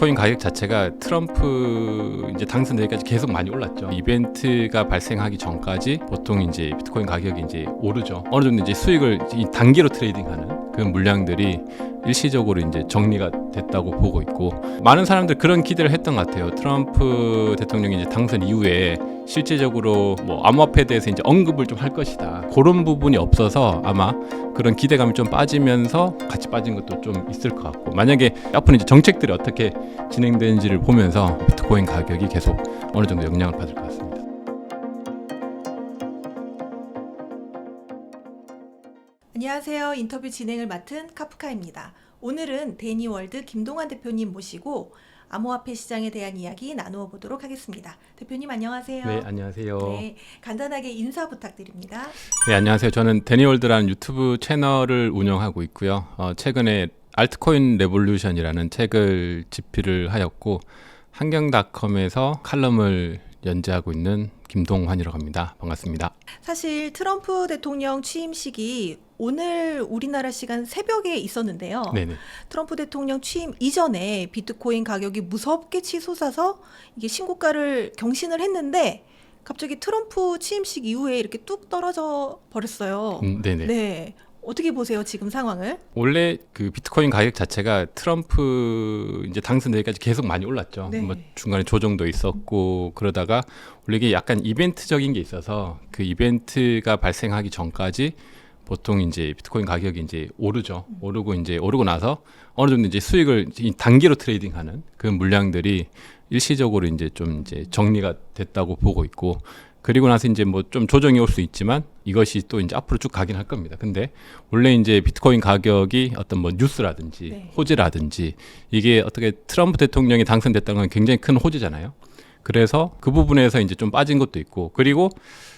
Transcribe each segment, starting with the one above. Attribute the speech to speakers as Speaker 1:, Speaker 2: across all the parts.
Speaker 1: 비트코인 가격 자체가 트럼프 이제 당선되기까지 계속 많이 올랐죠. 이벤트가 발생하기 전까지 보통 이제 비트코인 가격이 이제 오르죠. 어느 정도 이제 수익을 단기로 트레이딩하는 그 물량들이 일시적으로 이제 정리가 됐다고 보고 있고, 많은 사람들 그런 기대를 했던 것 같아요. 트럼프 대통령이 이제 당선 이후에 실제적으로 뭐 암호화폐에 대해서 이제 언급을 좀 할 것이다, 그런 부분이 없어서 아마 그런 기대감이 좀 빠지면서 같이 빠진 것도 좀 있을 것 같고, 만약에 앞으로 이제 정책들이 어떻게 진행되는지를 보면서 비트코인 가격이 계속 어느 정도 영향을 받을 것 같습니다.
Speaker 2: 안녕하세요. 인터뷰 진행을 맡은 카프카입니다. 오늘은 데니월드 김동환 대표님 모시고 암호화폐 시장에 대한 이야기 나누어 보도록 하겠습니다. 대표님 안녕하세요.
Speaker 1: 네, 안녕하세요.
Speaker 2: 네, 간단하게 인사 부탁드립니다.
Speaker 1: 네, 안녕하세요. 저는 데니월드라는 유튜브 채널을 운영하고 있고요. 최근에 알트코인 레볼루션이라는 책을 집필을 하였고, 한경닷컴에서 칼럼을 연재하고 있는 김동환이라고 합니다. 반갑습니다.
Speaker 2: 사실 트럼프 대통령 취임식이 오늘 우리나라 시간 새벽에 있었는데요.
Speaker 1: 네네.
Speaker 2: 트럼프 대통령 취임 이전에 비트코인 가격이 무섭게 치솟아서 이게 신고가를 경신을 했는데, 갑자기 트럼프 취임식 이후에 이렇게 뚝 떨어져 버렸어요.
Speaker 1: 네네.
Speaker 2: 네. 어떻게 보세요, 지금 상황을?
Speaker 1: 원래 그 비트코인 가격 자체가 트럼프 이제 당선되기까지 계속 많이 올랐죠.
Speaker 2: 네.
Speaker 1: 뭐 중간에 조정도 있었고, 그러다가 원래 이게 약간 이벤트적인 게 있어서 그 이벤트가 발생하기 전까지 보통 이제 비트코인 가격이 이제 오르죠. 오르고 나서 어느 정도 이제 수익을 단기로 트레이딩하는 그 물량들이 일시적으로 이제 좀 이제 정리가 됐다고 보고 있고, 그리고 나서 이제 뭐 좀 조정이 올 수 있지만 이것이 또 이제 앞으로 쭉 가긴 할 겁니다. 근데 원래 이제 비트코인 가격이 어떤 뭐 뉴스라든지
Speaker 2: 네.
Speaker 1: 호재라든지, 이게 어떻게 트럼프 대통령이 당선됐다는 건 굉장히 큰 호재잖아요. 그래서 그 부분에서 이제 좀 빠진 것도 있고, 그리고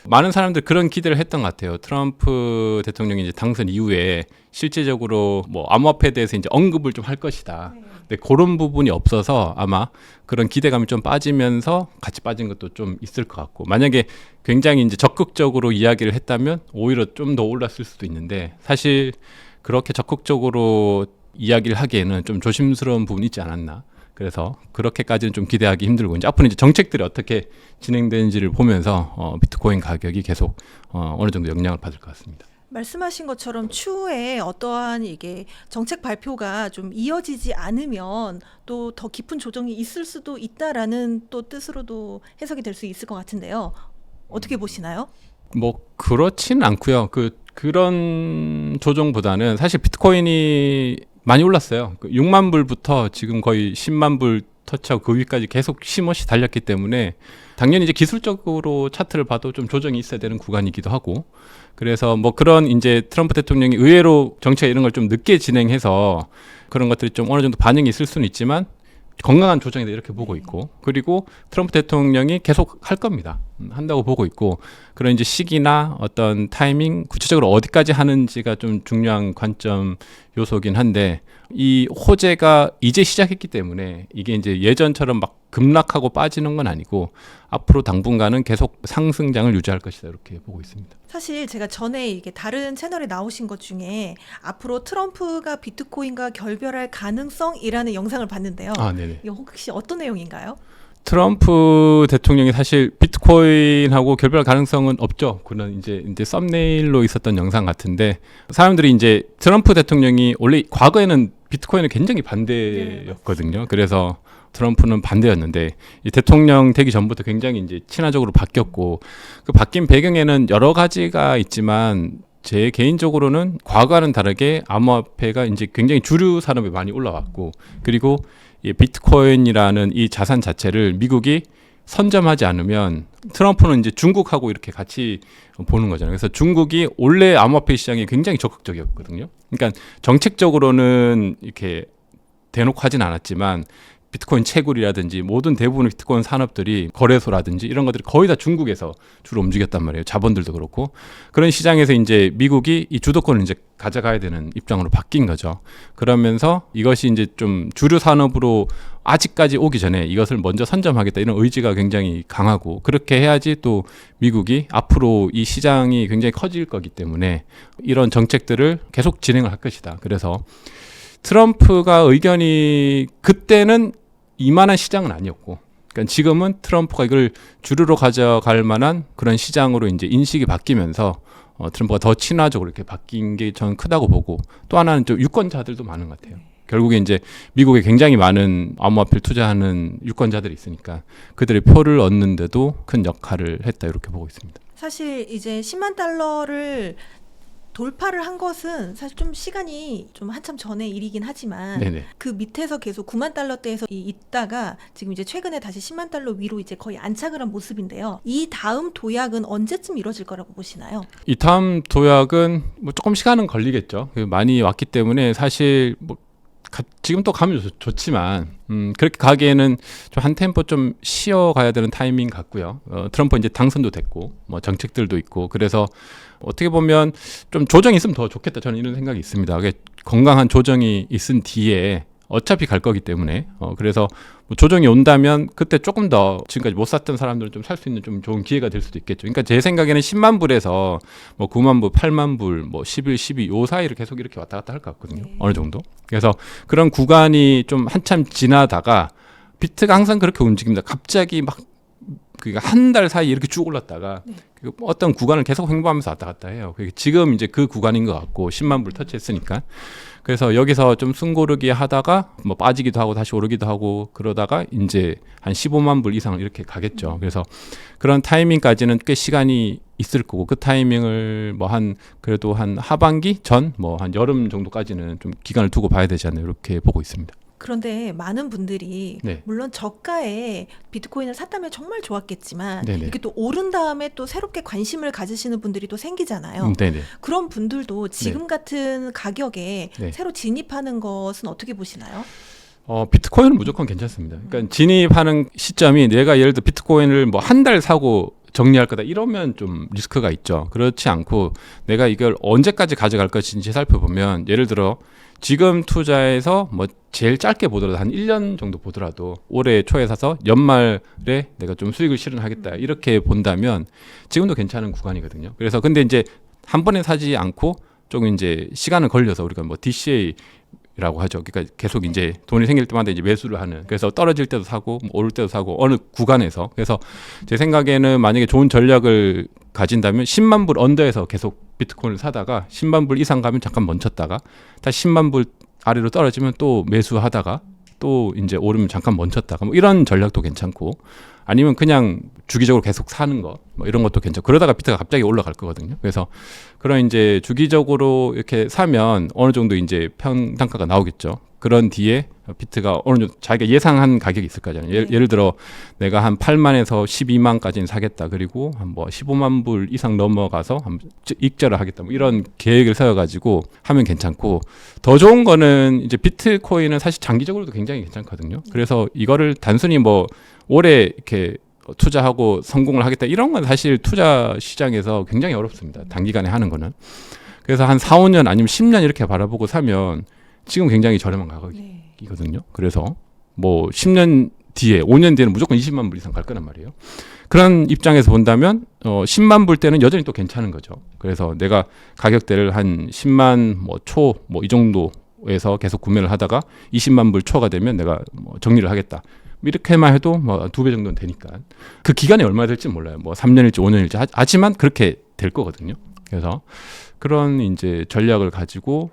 Speaker 1: 많은 사람들 그런 기대를 했던 것 같아요. 트럼프 대통령이 이제 당선 이후에 실제적으로 뭐 암호화폐에 대해서 이제 언급을 좀 할 것이다. 근데 그런 부분이 없어서 아마 그런 기대감이 좀 빠지면서 같이 빠진 것도 좀 있을 것 같고, 만약에 굉장히 이제 적극적으로 이야기를 했다면 오히려 좀 더 올랐을 수도 있는데, 사실 그렇게 적극적으로 이야기를 하기에는 좀 조심스러운 부분이 있지 않았나. 그래서 그렇게까지는 좀 기대하기 힘들고, 이제 앞으로 이제 정책들이 어떻게 진행되는지를 보면서 비트코인 가격이 계속 어느 정도 영향을 받을 것 같습니다.
Speaker 2: 말씀하신 것처럼 추후에 어떠한 이게 정책 발표가 좀 이어지지 않으면 또 더 깊은 조정이 있을 수도 있다라는 또 뜻으로도 해석이 될 수 있을 것 같은데요. 어떻게 보시나요?
Speaker 1: 뭐 그렇지는 않고요. 그런 조정보다는 사실 비트코인이 많이 올랐어요. 6만 불부터 지금 거의 10만 불 터치하고 그 위까지 계속 쉼없이 달렸기 때문에, 당연히 이제 기술적으로 차트를 봐도 좀 조정이 있어야 되는 구간이기도 하고, 그래서 뭐 그런 이제 트럼프 대통령이 의외로 정책 이런 걸 좀 늦게 진행해서 그런 것들이 좀 어느 정도 반영이 있을 수는 있지만 건강한 조정이다 이렇게 보고 있고, 그리고 트럼프 대통령이 계속 할 겁니다. 한다고 보고 있고, 그런 이제 시기나 어떤 타이밍, 구체적으로 어디까지 하는지가 좀 중요한 관점 요소긴 한데, 이 호재가 이제 시작했기 때문에 이게 이제 예전처럼 막 급락하고 빠지는 건 아니고 앞으로 당분간은 계속 상승장을 유지할 것이다 이렇게 보고 있습니다.
Speaker 2: 사실 제가 전에 이게 다른 채널에 나오신 것 중에 앞으로 트럼프가 비트코인과 결별할 가능성이라는 영상을 봤는데요.
Speaker 1: 네네.
Speaker 2: 이거 혹시 어떤 내용인가요?
Speaker 1: 트럼프 대통령이 사실 비트코인하고 결별할 가능성은 없죠. 그런 이제 썸네일로 있었던 영상 같은데, 사람들이 이제 트럼프 대통령이 원래 과거에는 비트코인은 굉장히 반대였거든요. 그래서 트럼프는 반대였는데 이 대통령 되기 전부터 굉장히 이제 친화적으로 바뀌었고, 그 바뀐 배경에는 여러 가지가 있지만 제 개인적으로는 과거와는 다르게 암호화폐가 이제 굉장히 주류 산업에 많이 올라왔고, 그리고 이 비트코인이라는 이 자산 자체를 미국이 선점하지 않으면 트럼프는 이제 중국하고 이렇게 같이 보는 거잖아요. 그래서 중국이 원래 암호화폐 시장에 굉장히 적극적이었거든요. 그러니까 정책적으로는 이렇게 대놓고 하진 않았지만 비트코인 채굴이라든지 모든 대부분의 비트코인 산업들이 거래소라든지 이런 것들이 거의 다 중국에서 주로 움직였단 말이에요. 자본들도 그렇고. 그런 시장에서 이제 미국이 이 주도권을 이제 가져가야 되는 입장으로 바뀐 거죠. 그러면서 이것이 이제 좀 주류 산업으로 아직까지 오기 전에 이것을 먼저 선점하겠다 이런 의지가 굉장히 강하고, 그렇게 해야지 또 미국이 앞으로 이 시장이 굉장히 커질 거기 때문에 이런 정책들을 계속 진행을 할 것이다. 그래서 트럼프가 의견이 그때는 이만한 시장은 아니었고, 그러니까 지금은 트럼프가 이걸 주류로 가져갈 만한 그런 시장으로 이제 인식이 바뀌면서 트럼프가 더 친화적으로 이렇게 바뀐 게 저는 크다고 보고, 또 하나는 좀 유권자들도 많은 것 같아요. 결국에 이제 미국에 굉장히 많은 암호화폐를 투자하는 유권자들이 있으니까 그들의 표를 얻는데도 큰 역할을 했다, 이렇게 보고 있습니다.
Speaker 2: 사실 이제 10만 달러를 돌파를 한 것은 사실 좀 시간이 좀 한참 전의 일이긴 하지만
Speaker 1: 네네.
Speaker 2: 그 밑에서 계속 9만 달러대에서 있다가 지금 이제 최근에 다시 10만 달러 위로 이제 거의 안착을 한 모습인데요. 이 다음 도약은 언제쯤 이루어질 거라고 보시나요?
Speaker 1: 이 다음 도약은 뭐 조금 시간은 걸리겠죠. 많이 왔기 때문에 사실 뭐 지금 또 가면 좋지만 그렇게 가기에는 좀 한 템포 좀 쉬어가야 되는 타이밍 같고요. 트럼프 이제 당선도 됐고 뭐 정책들도 있고, 그래서 어떻게 보면 좀 조정이 있으면 더 좋겠다, 저는 이런 생각이 있습니다. 건강한 조정이 있은 뒤에 어차피 갈 거기 때문에 그래서 뭐 조정이 온다면 그때 조금 더 지금까지 못 샀던 사람들은 좀 살 수 있는 좀 좋은 기회가 될 수도 있겠죠. 그러니까 제 생각에는 10만 불에서 뭐 9만 불, 8만 불, 뭐 11, 12 요 사이를 계속 이렇게 왔다 갔다 할 것 같거든요.
Speaker 2: 네.
Speaker 1: 어느 정도. 그래서 그런 구간이 좀 한참 지나다가 비트가 항상 그렇게 움직입니다. 갑자기 막 그러니까 한 달 사이에 이렇게 쭉 올랐다가 어떤 구간을 계속 횡보하면서 왔다 갔다 해요. 지금 이제 그 구간인 것 같고 10만 불 터치했으니까. 그래서 여기서 좀 숨고르기 하다가 뭐 빠지기도 하고 다시 오르기도 하고 그러다가 이제 한 15만 불 이상 이렇게 가겠죠. 그래서 그런 타이밍까지는 꽤 시간이 있을 거고, 그 타이밍을 뭐 그래도 한 하반기 전 뭐 한 여름 정도까지는 좀 기간을 두고 봐야 되지 않나, 이렇게 보고 있습니다.
Speaker 2: 그런데 많은 분들이
Speaker 1: 네.
Speaker 2: 물론 저가에 비트코인을 샀다면 정말 좋았겠지만
Speaker 1: 네네.
Speaker 2: 이렇게 또 오른 다음에 또 새롭게 관심을 가지시는 분들이 또 생기잖아요.
Speaker 1: 네네.
Speaker 2: 그런 분들도 지금 같은 가격에
Speaker 1: 네.
Speaker 2: 새로 진입하는 것은 어떻게 보시나요?
Speaker 1: 비트코인은 무조건 괜찮습니다. 그러니까 진입하는 시점이 내가 예를 들어 비트코인을 뭐 한 달 사고 정리할 거다 이러면 좀 리스크가 있죠. 그렇지 않고 내가 이걸 언제까지 가져갈 것인지 살펴보면, 예를 들어 지금 투자해서 뭐 제일 짧게 보더라도 한 1년 정도 보더라도 올해 초에 사서 연말에 내가 좀 수익을 실현하겠다, 이렇게 본다면 지금도 괜찮은 구간이거든요. 그래서 근데 이제 한 번에 사지 않고 조금 이제 시간을 걸려서 우리가 뭐 DCA 라고 하죠. 그러니까 계속 이제 돈이 생길 때마다 이제 매수를 하는. 그래서 떨어질 때도 사고 뭐 오를 때도 사고 어느 구간에서. 그래서 제 생각에는 만약에 좋은 전략을 가진다면 10만 불 언더에서 계속 비트코인을 사다가 10만 불 이상 가면 잠깐 멈췄다가 다시 10만 불 아래로 떨어지면 또 매수하다가 또 이제 오르면 잠깐 멈췄다가 뭐 이런 전략도 괜찮고, 아니면 그냥 주기적으로 계속 사는 거 뭐 이런 것도 괜찮고, 그러다가 비트가 갑자기 올라갈 거거든요. 그래서 그런 이제 주기적으로 이렇게 사면 어느 정도 이제 평단가가 나오겠죠. 그런 뒤에 비트가 어느 정도 자기가 예상한 가격이 있을 거잖아요. 예를 들어 내가 한 8만에서 12만까지는 사겠다. 그리고 한 뭐 15만 불 이상 넘어가서 한 익절을 하겠다. 뭐 이런 계획을 세워가지고 하면 괜찮고, 더 좋은 거는 이제 비트코인은 사실 장기적으로도 굉장히 괜찮거든요. 그래서 이거를 단순히 뭐 올해 이렇게 투자하고 성공을 하겠다 이런 건 사실 투자 시장에서 굉장히 어렵습니다. 단기간에 하는 거는. 그래서 한 4, 5년 아니면 10년 이렇게 바라보고 사면 지금 굉장히 저렴한 가격이거든요. 그래서 뭐 10년 뒤에 5년 뒤에는 무조건 20만 불 이상 갈 거란 말이에요. 그런 입장에서 본다면 10만 불 때는 여전히 또 괜찮은 거죠. 그래서 내가 가격대를 한 10만 뭐 초 뭐 이 정도에서 계속 구매를 하다가 20만 불 초가 되면 내가 뭐 정리를 하겠다. 이렇게만 해도 뭐 2배 정도는 되니까. 그 기간이 얼마 될지 몰라요. 뭐 3년일지 5년일지 하지만 그렇게 될 거거든요. 그래서 그런 이제 전략을 가지고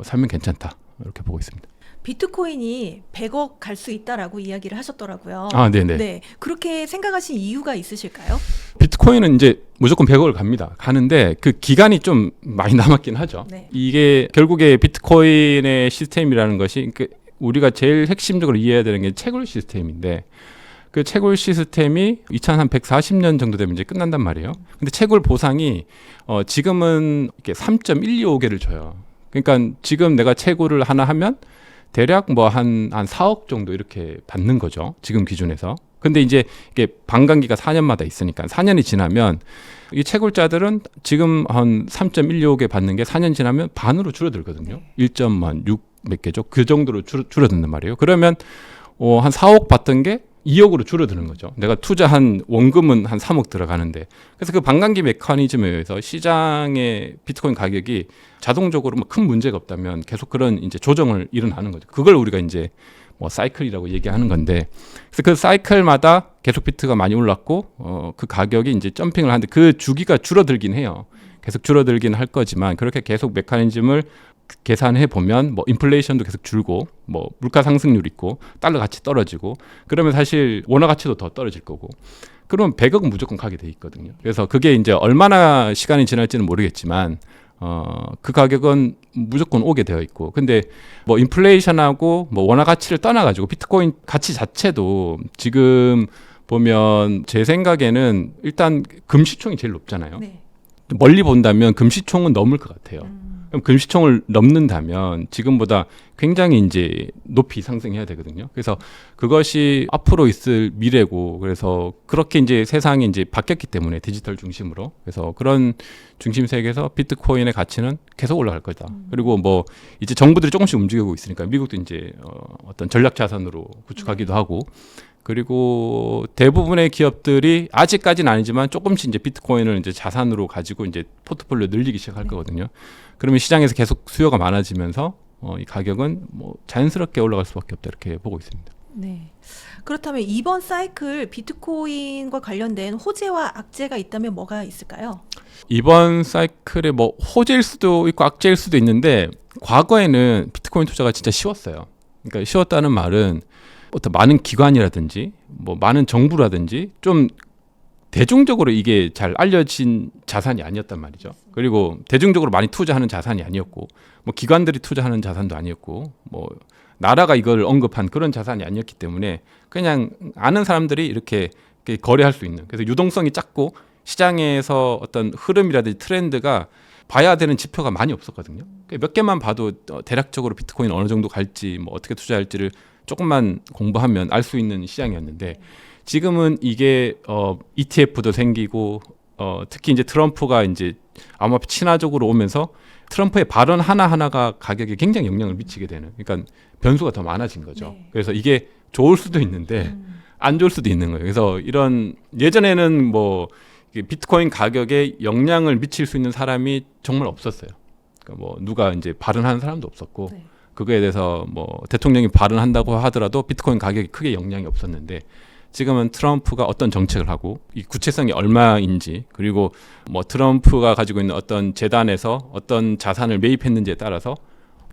Speaker 1: 사면 괜찮다, 이렇게 보고 있습니다.
Speaker 2: 비트코인이 100억 갈 수 있다라고 이야기를 하셨더라고요.
Speaker 1: 네네.
Speaker 2: 네, 그렇게 생각하신 이유가 있으실까요?
Speaker 1: 비트코인은 이제 무조건 100억을 갑니다. 가는데 그 기간이 좀 많이 남았긴 하죠.
Speaker 2: 네.
Speaker 1: 이게 결국에 비트코인의 시스템이라는 것이 우리가 제일 핵심적으로 이해해야 되는 게 채굴 시스템인데, 그 채굴 시스템이 2140년 정도 되면 이제 끝난단 말이에요. 근데 채굴 보상이 지금은 이렇게 3.125개를 줘요. 그러니까 지금 내가 채굴을 하나 하면 대략 뭐 한 4억 정도 이렇게 받는 거죠. 지금 기준에서. 근데 이제 이게 반감기가 4년마다 있으니까 4년이 지나면 이 채굴자들은 지금 한 3.125개 받는 게 4년 지나면 반으로 줄어들거든요. 1.6 몇 개죠. 그 정도로 줄어든단 말이에요. 그러면 한 4억 받던 게 2억으로 줄어드는 거죠. 내가 투자한 원금은 한 3억 들어가는데. 그래서 그 반감기 메커니즘에 의해서 시장의 비트코인 가격이 자동적으로 뭐 큰 문제가 없다면 계속 그런 이제 조정을 일어나는 거죠. 그걸 우리가 이제 뭐 사이클이라고 얘기하는 건데, 그래서 그 사이클마다 계속 비트가 많이 올랐고 그 가격이 이제 점핑을 하는데 그 주기가 줄어들긴 해요. 계속 줄어들긴 할 거지만 그렇게 계속 메커니즘을 계산해 보면 뭐 인플레이션도 계속 줄고 뭐 물가 상승률 있고 달러 가치 떨어지고 그러면 사실 원화 가치도 더 떨어질 거고 그러면 100억은 무조건 가게 돼 있거든요. 그래서 그게 이제 얼마나 시간이 지날지는 모르겠지만 그 가격은 무조건 오게 되어 있고 근데 뭐 인플레이션하고 뭐 원화 가치를 떠나 가지고 비트코인 가치 자체도 지금 보면 제 생각에는 일단 금시총이 제일 높잖아요.
Speaker 2: 네.
Speaker 1: 멀리 본다면 금시총은 넘을 것 같아요. 그럼 금시총을 넘는다면 지금보다 굉장히 이제 높이 상승해야 되거든요. 그래서 그것이 앞으로 있을 미래고 그래서 그렇게 이제 세상이 이제 바뀌었기 때문에 디지털 중심으로 그래서 그런 중심 세계에서 비트코인의 가치는 계속 올라갈 거다. 그리고 뭐 이제 정부들이 조금씩 움직이고 있으니까 미국도 이제 어떤 전략 자산으로 구축하기도 하고 그리고 대부분의 기업들이 아직까지는 아니지만 조금씩 이제 비트코인을 이제 자산으로 가지고 이제 포트폴리오 늘리기 시작할 거거든요. 그러면 시장에서 계속 수요가 많아지면서 이 가격은 뭐 자연스럽게 올라갈 수밖에 없다 이렇게 보고 있습니다.
Speaker 2: 네. 그렇다면 이번 사이클 비트코인과 관련된 호재와 악재가 있다면 뭐가 있을까요?
Speaker 1: 이번 사이클에 뭐 호재일 수도 있고 악재일 수도 있는데 과거에는 비트코인 투자가 진짜 쉬웠어요. 그러니까 쉬웠다는 말은 어떤 많은 기관이라든지 뭐 많은 정부라든지 좀 대중적으로 이게 잘 알려진 자산이 아니었단 말이죠. 그리고 대중적으로 많이 투자하는 자산이 아니었고 뭐 기관들이 투자하는 자산도 아니었고 뭐 나라가 이걸 언급한 그런 자산이 아니었기 때문에 그냥 아는 사람들이 이렇게 거래할 수 있는 그래서 유동성이 작고 시장에서 어떤 흐름이라든지 트렌드가 봐야 되는 지표가 많이 없었거든요. 몇 개만 봐도 대략적으로 비트코인 어느 정도 갈지 뭐 어떻게 투자할지를 조금만 공부하면 알 수 있는 시장이었는데 지금은 이게 ETF도 생기고 특히 이제 트럼프가 이제 아마 친화적으로 오면서 트럼프의 발언 하나하나가 가격에 굉장히 영향을 미치게 되는 그러니까 변수가 더 많아진 거죠.
Speaker 2: 네.
Speaker 1: 그래서 이게 좋을 수도 있는데 안 좋을 수도 있는 거예요. 그래서 이런 예전에는 뭐 비트코인 가격에 영향을 미칠 수 있는 사람이 정말 없었어요. 그러니까 뭐 누가 이제 발언하는 사람도 없었고
Speaker 2: 네.
Speaker 1: 그거에 대해서 뭐 대통령이 발언한다고 하더라도 비트코인 가격이 크게 영향이 없었는데 지금은 트럼프가 어떤 정책을 하고 이 구체성이 얼마인지 그리고 뭐 트럼프가 가지고 있는 어떤 재단에서 어떤 자산을 매입했는지에 따라서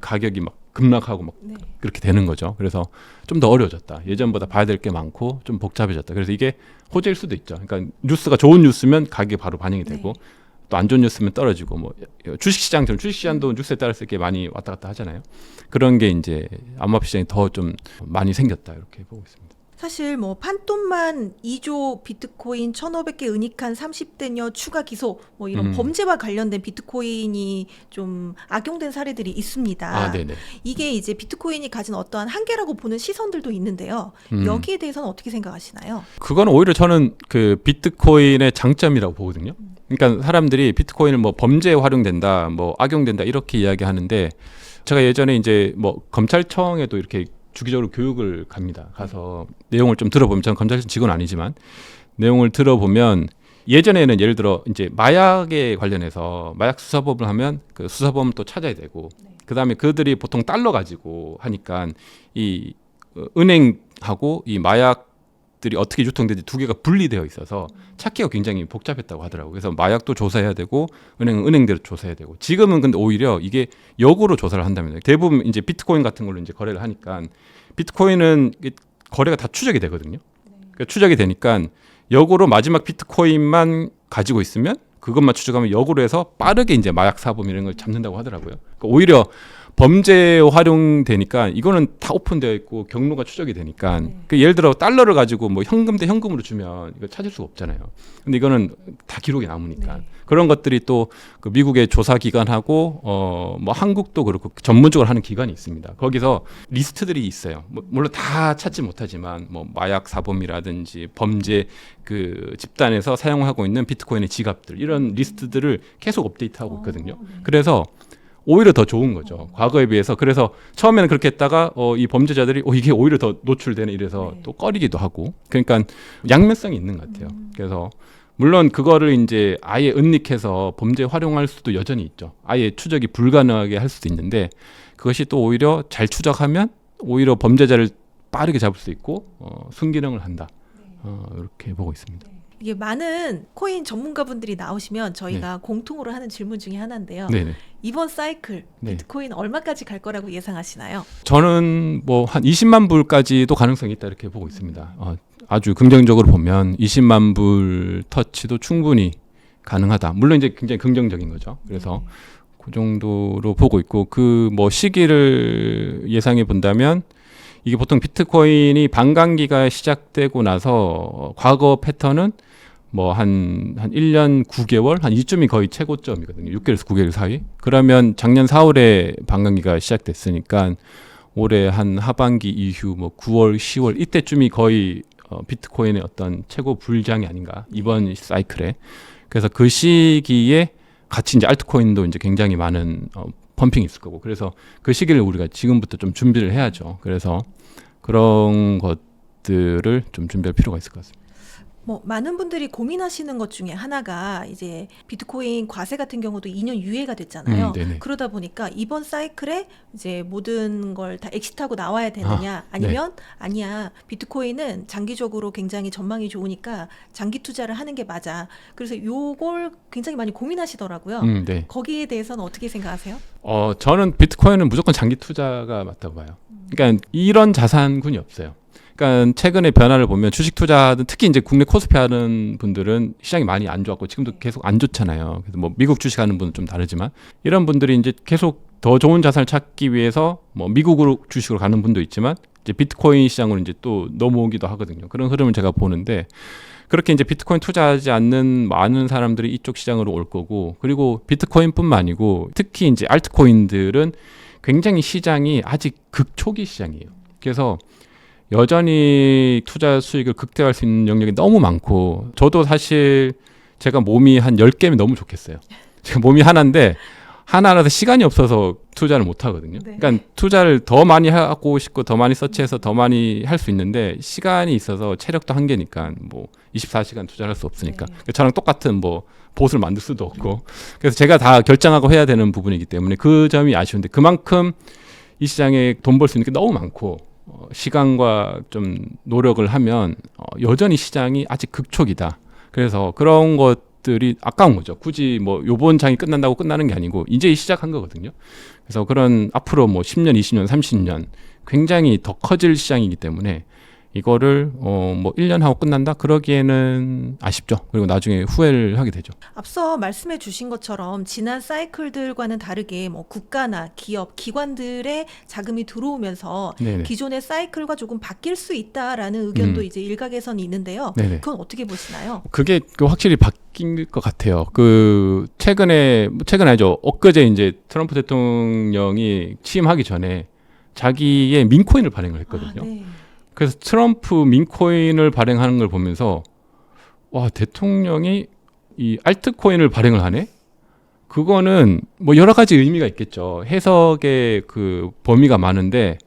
Speaker 1: 가격이 막 급락하고 막
Speaker 2: 네.
Speaker 1: 그렇게 되는 거죠. 그래서 좀 더 어려워졌다. 예전보다 봐야 될 게 많고 좀 복잡해졌다. 그래서 이게 호재일 수도 있죠. 그러니까 뉴스가 좋은 뉴스면 가격이 바로 반영이 되고
Speaker 2: 네.
Speaker 1: 또 안 좋은 뉴스면 떨어지고 뭐 주식시장처럼 주식시장도 뉴스에 따라서 이렇게 많이 왔다 갔다 하잖아요. 그런 게 이제 암호화폐 시장이 더 좀 많이 생겼다 이렇게 보고 있습니다.
Speaker 2: 사실 뭐 판돈만 2조 비트코인 1,500개 은닉한 30대녀 추가 기소 뭐 이런 범죄와 관련된 비트코인이 좀 악용된 사례들이 있습니다.
Speaker 1: 아, 네네.
Speaker 2: 이게 이제 비트코인이 가진 어떠한 한계라고 보는 시선들도 있는데요. 여기에 대해서는 어떻게 생각하시나요?
Speaker 1: 그건 오히려 저는 그 비트코인의 장점이라고 보거든요. 그러니까 사람들이 비트코인을 뭐 범죄에 활용된다, 뭐 악용된다 이렇게 이야기하는데 제가 예전에 이제 뭐 검찰청에도 이렇게 주기적으로 교육을 갑니다. 가서 내용을 좀 들어보면 저는 검찰청 직원 아니지만 내용을 들어보면 예전에는 예를 들어 이제 마약에 관련해서 마약 수사법을 하면 그 수사범을 또 찾아야 되고 그다음에 그들이 보통 달러 가지고 하니까 이 은행하고 이 마약들이 어떻게 유통되는지 두 개가 분리되어 있어서 찾기가 굉장히 복잡했다고 하더라고요. 그래서 마약도 조사해야 되고 은행은 은행대로 조사해야 되고 지금은 근데 오히려 이게 역으로 조사를 한다면 대부분 이제 비트코인 같은 걸로 이제 거래를 하니까 비트코인은 거래가 다 추적이 되거든요. 그러니까 추적이 되니까 역으로 마지막 비트코인만 가지고 있으면 그것만 추적하면 역으로 해서 빠르게 이제 마약 사범 이런 걸 잡는다고 하더라고요. 그러니까 오히려 범죄에 활용되니까 이거는 다 오픈되어 있고 경로가 추적이 되니까 그 예를 들어 달러를 가지고 뭐 현금 대 현금으로 주면 이거 찾을 수가 없잖아요. 근데 이거는 다 기록이 남으니까 그런 것들이 또 그 미국의 조사 기관하고 뭐 한국도 그렇고 전문적으로 하는 기관이 있습니다. 거기서 리스트들이 있어요. 뭐 물론 다 찾지 못하지만 뭐 마약 사범이라든지 범죄 그 집단에서 사용하고 있는 비트코인의 지갑들 이런 리스트들을 계속 업데이트하고 있거든요. 그래서 오히려 더 좋은 거죠. 과거에 비해서. 그래서 처음에는 그렇게 했다가 이 범죄자들이 이게 오히려 더 노출되네 이래서 또 꺼리기도 하고. 그러니까 양면성이 있는 것 같아요. 그래서 물론 그거를 이제 아예 은닉해서 범죄에 활용할 수도 여전히 있죠. 아예 추적이 불가능하게 할 수도 있는데 그것이 또 오히려 잘 추적하면 오히려 범죄자를 빠르게 잡을 수 있고 순기능을 한다. 이렇게 보고 있습니다.
Speaker 2: 이게 많은 코인 전문가분들이 나오시면 저희가 공통으로 하는 질문 중에 하나인데요.
Speaker 1: 네네.
Speaker 2: 이번 사이클
Speaker 1: 네.
Speaker 2: 비트코인 얼마까지 갈 거라고 예상하시나요?
Speaker 1: 저는 뭐 한 20만 불까지도 가능성이 있다 이렇게 보고 있습니다. 아주 긍정적으로 보면 20만 불 터치도 충분히 가능하다. 물론 이제 굉장히 긍정적인 거죠. 그래서 그 정도로 보고 있고 그 뭐 시기를 예상해 본다면 이게 보통 비트코인이 반감기가 시작되고 나서 과거 패턴은 뭐 한 1년 9개월 한 이쯤이 거의 최고점이거든요. 6개월에서 9개월 사이. 그러면 작년 4월에 반감기가 시작됐으니까 올해 한 하반기 이후 뭐 9월, 10월 이때쯤이 거의 비트코인의 어떤 최고 불장이 아닌가 이번 사이클에. 그래서 그 시기에 같이 이제 알트코인도 이제 굉장히 많은 펌핑이 있을 거고 그래서 그 시기를 우리가 지금부터 좀 준비를 해야죠. 그래서 그런 것들을 좀 준비할 필요가 있을 것 같습니다.
Speaker 2: 뭐 많은 분들이 고민하시는 것 중에 하나가 이제 비트코인 과세 같은 경우도 2년 유예가 됐잖아요.
Speaker 1: 네네.
Speaker 2: 그러다 보니까 이번 사이클에 이제 모든 걸 다 엑시트하고 나와야 되느냐 아니면 아니야 비트코인은 장기적으로 굉장히 전망이 좋으니까 장기 투자를 하는 게 맞아. 그래서 요걸 굉장히 많이 고민하시더라고요.
Speaker 1: 네.
Speaker 2: 거기에 대해서는 어떻게 생각하세요?
Speaker 1: 저는 비트코인은 무조건 장기 투자가 맞다고 봐요. 그러니까 이런 자산군이 없어요. 그러니까 최근의 변화를 보면 주식 투자든 특히 이제 국내 코스피 하는 분들은 시장이 많이 안 좋았고 지금도 계속 안 좋잖아요. 그래서 뭐 미국 주식 하는 분은 좀 다르지만 이런 분들이 이제 계속 더 좋은 자산을 찾기 위해서 뭐 미국으로 주식으로 가는 분도 있지만 이제 비트코인 시장으로 이제 또 넘어오기도 하거든요. 그런 흐름을 제가 보는데 그렇게 이제 비트코인 투자하지 않는 많은 사람들이 이쪽 시장으로 올 거고 그리고 비트코인뿐만 아니고 특히 이제 알트코인들은 굉장히 시장이 아직 극초기 시장이에요. 그래서 여전히 투자 수익을 극대화할 수 있는 영역이 너무 많고 저도 사실 제가 몸이 한 10개면 너무 좋겠어요. 제가 몸이 하나인데 하나라서 시간이 없어서 투자를 못 하거든요.
Speaker 2: 네.
Speaker 1: 그러니까 투자를 더 많이 하고 싶고 더 많이 서치해서 더 많이 할 수 있는데 시간이 있어서 체력도 한계니까 뭐 24시간 투자를 할 수 없으니까 저랑 똑같은 뭐 보수를 만들 수도 없고 그래서 제가 다 결정하고 해야 되는 부분이기 때문에 그 점이 아쉬운데 그만큼 이 시장에 돈 벌 수 있는 게 너무 많고 시간과 좀 노력을 하면 여전히 시장이 아직 극초기다. 그래서 그런 것들이 아까운 거죠. 굳이 뭐 요번 장이 끝난다고 끝나는 게 아니고 이제 시작한 거거든요. 그래서 그런 앞으로 뭐 10년, 20년, 30년 굉장히 더 커질 시장이기 때문에 이거를 뭐 1년 하고 끝난다? 그러기에는 아쉽죠. 그리고 나중에 후회를 하게 되죠.
Speaker 2: 앞서 말씀해 주신 것처럼 지난 사이클들과는 다르게 뭐 국가나 기업, 기관들의 자금이 들어오면서
Speaker 1: 네네.
Speaker 2: 기존의 사이클과 조금 바뀔 수 있다라는 의견도 이제 일각에서는 있는데요.
Speaker 1: 네네.
Speaker 2: 그건 어떻게 보시나요?
Speaker 1: 그게 확실히 바뀐 것 같아요. 최근에 아니죠. 엊그제 이제 트럼프 대통령이 취임하기 전에 자기의 민코인을 발행을 했거든요.
Speaker 2: 네.
Speaker 1: 그래서 트럼프 민코인을 발행하는 걸 보면서 와 대통령이 이 알트코인을 발행을 하네? 그거는 뭐 여러 가지 의미가 있겠죠. 해석의 그 범위가 많은데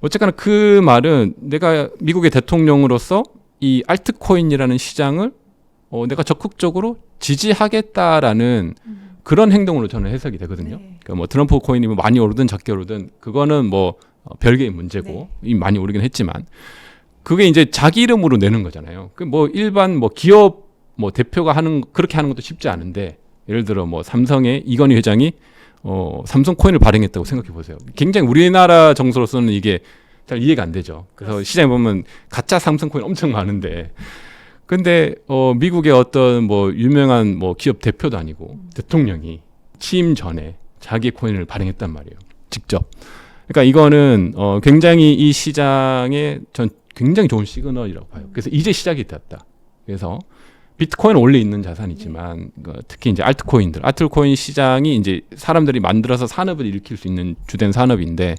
Speaker 1: 어쨌거나 그 말은 내가 미국의 대통령으로서 이 알트코인이라는 시장을 내가 적극적으로 지지하겠다라는 그런 행동으로 저는 해석이 되거든요.
Speaker 2: 네.
Speaker 1: 그러니까 뭐 트럼프 코인이 뭐 많이 오르든 적게 오르든 그거는 뭐 별개의 문제고 이미 많이 오르긴 했지만 그게 이제 자기 이름으로 내는 거잖아요. 그 뭐 일반 뭐 기업 뭐 대표가 그렇게 하는 것도 쉽지 않은데 예를 들어 뭐 삼성의 이건희 회장이 삼성 코인을 발행했다고 생각해 보세요. 굉장히 우리나라 정서로서는 이게 잘 이해가 안 되죠. 그래서 시장에 보면 가짜 삼성 코인 엄청 많은데 근데 미국의 어떤 뭐 유명한 뭐 기업 대표도 아니고 대통령이 취임 전에 자기 코인을 발행했단 말이에요. 직접. 그러니까 이거는 굉장히 이 시장에 전 굉장히 좋은 시그널이라고 봐요. 그래서 이제 시작이 되었다. 그래서 비트코인은 원래 있는 자산이지만 특히 이제 알트코인 시장이 이제 사람들이 만들어서 산업을 일으킬 수 있는 주된 산업인데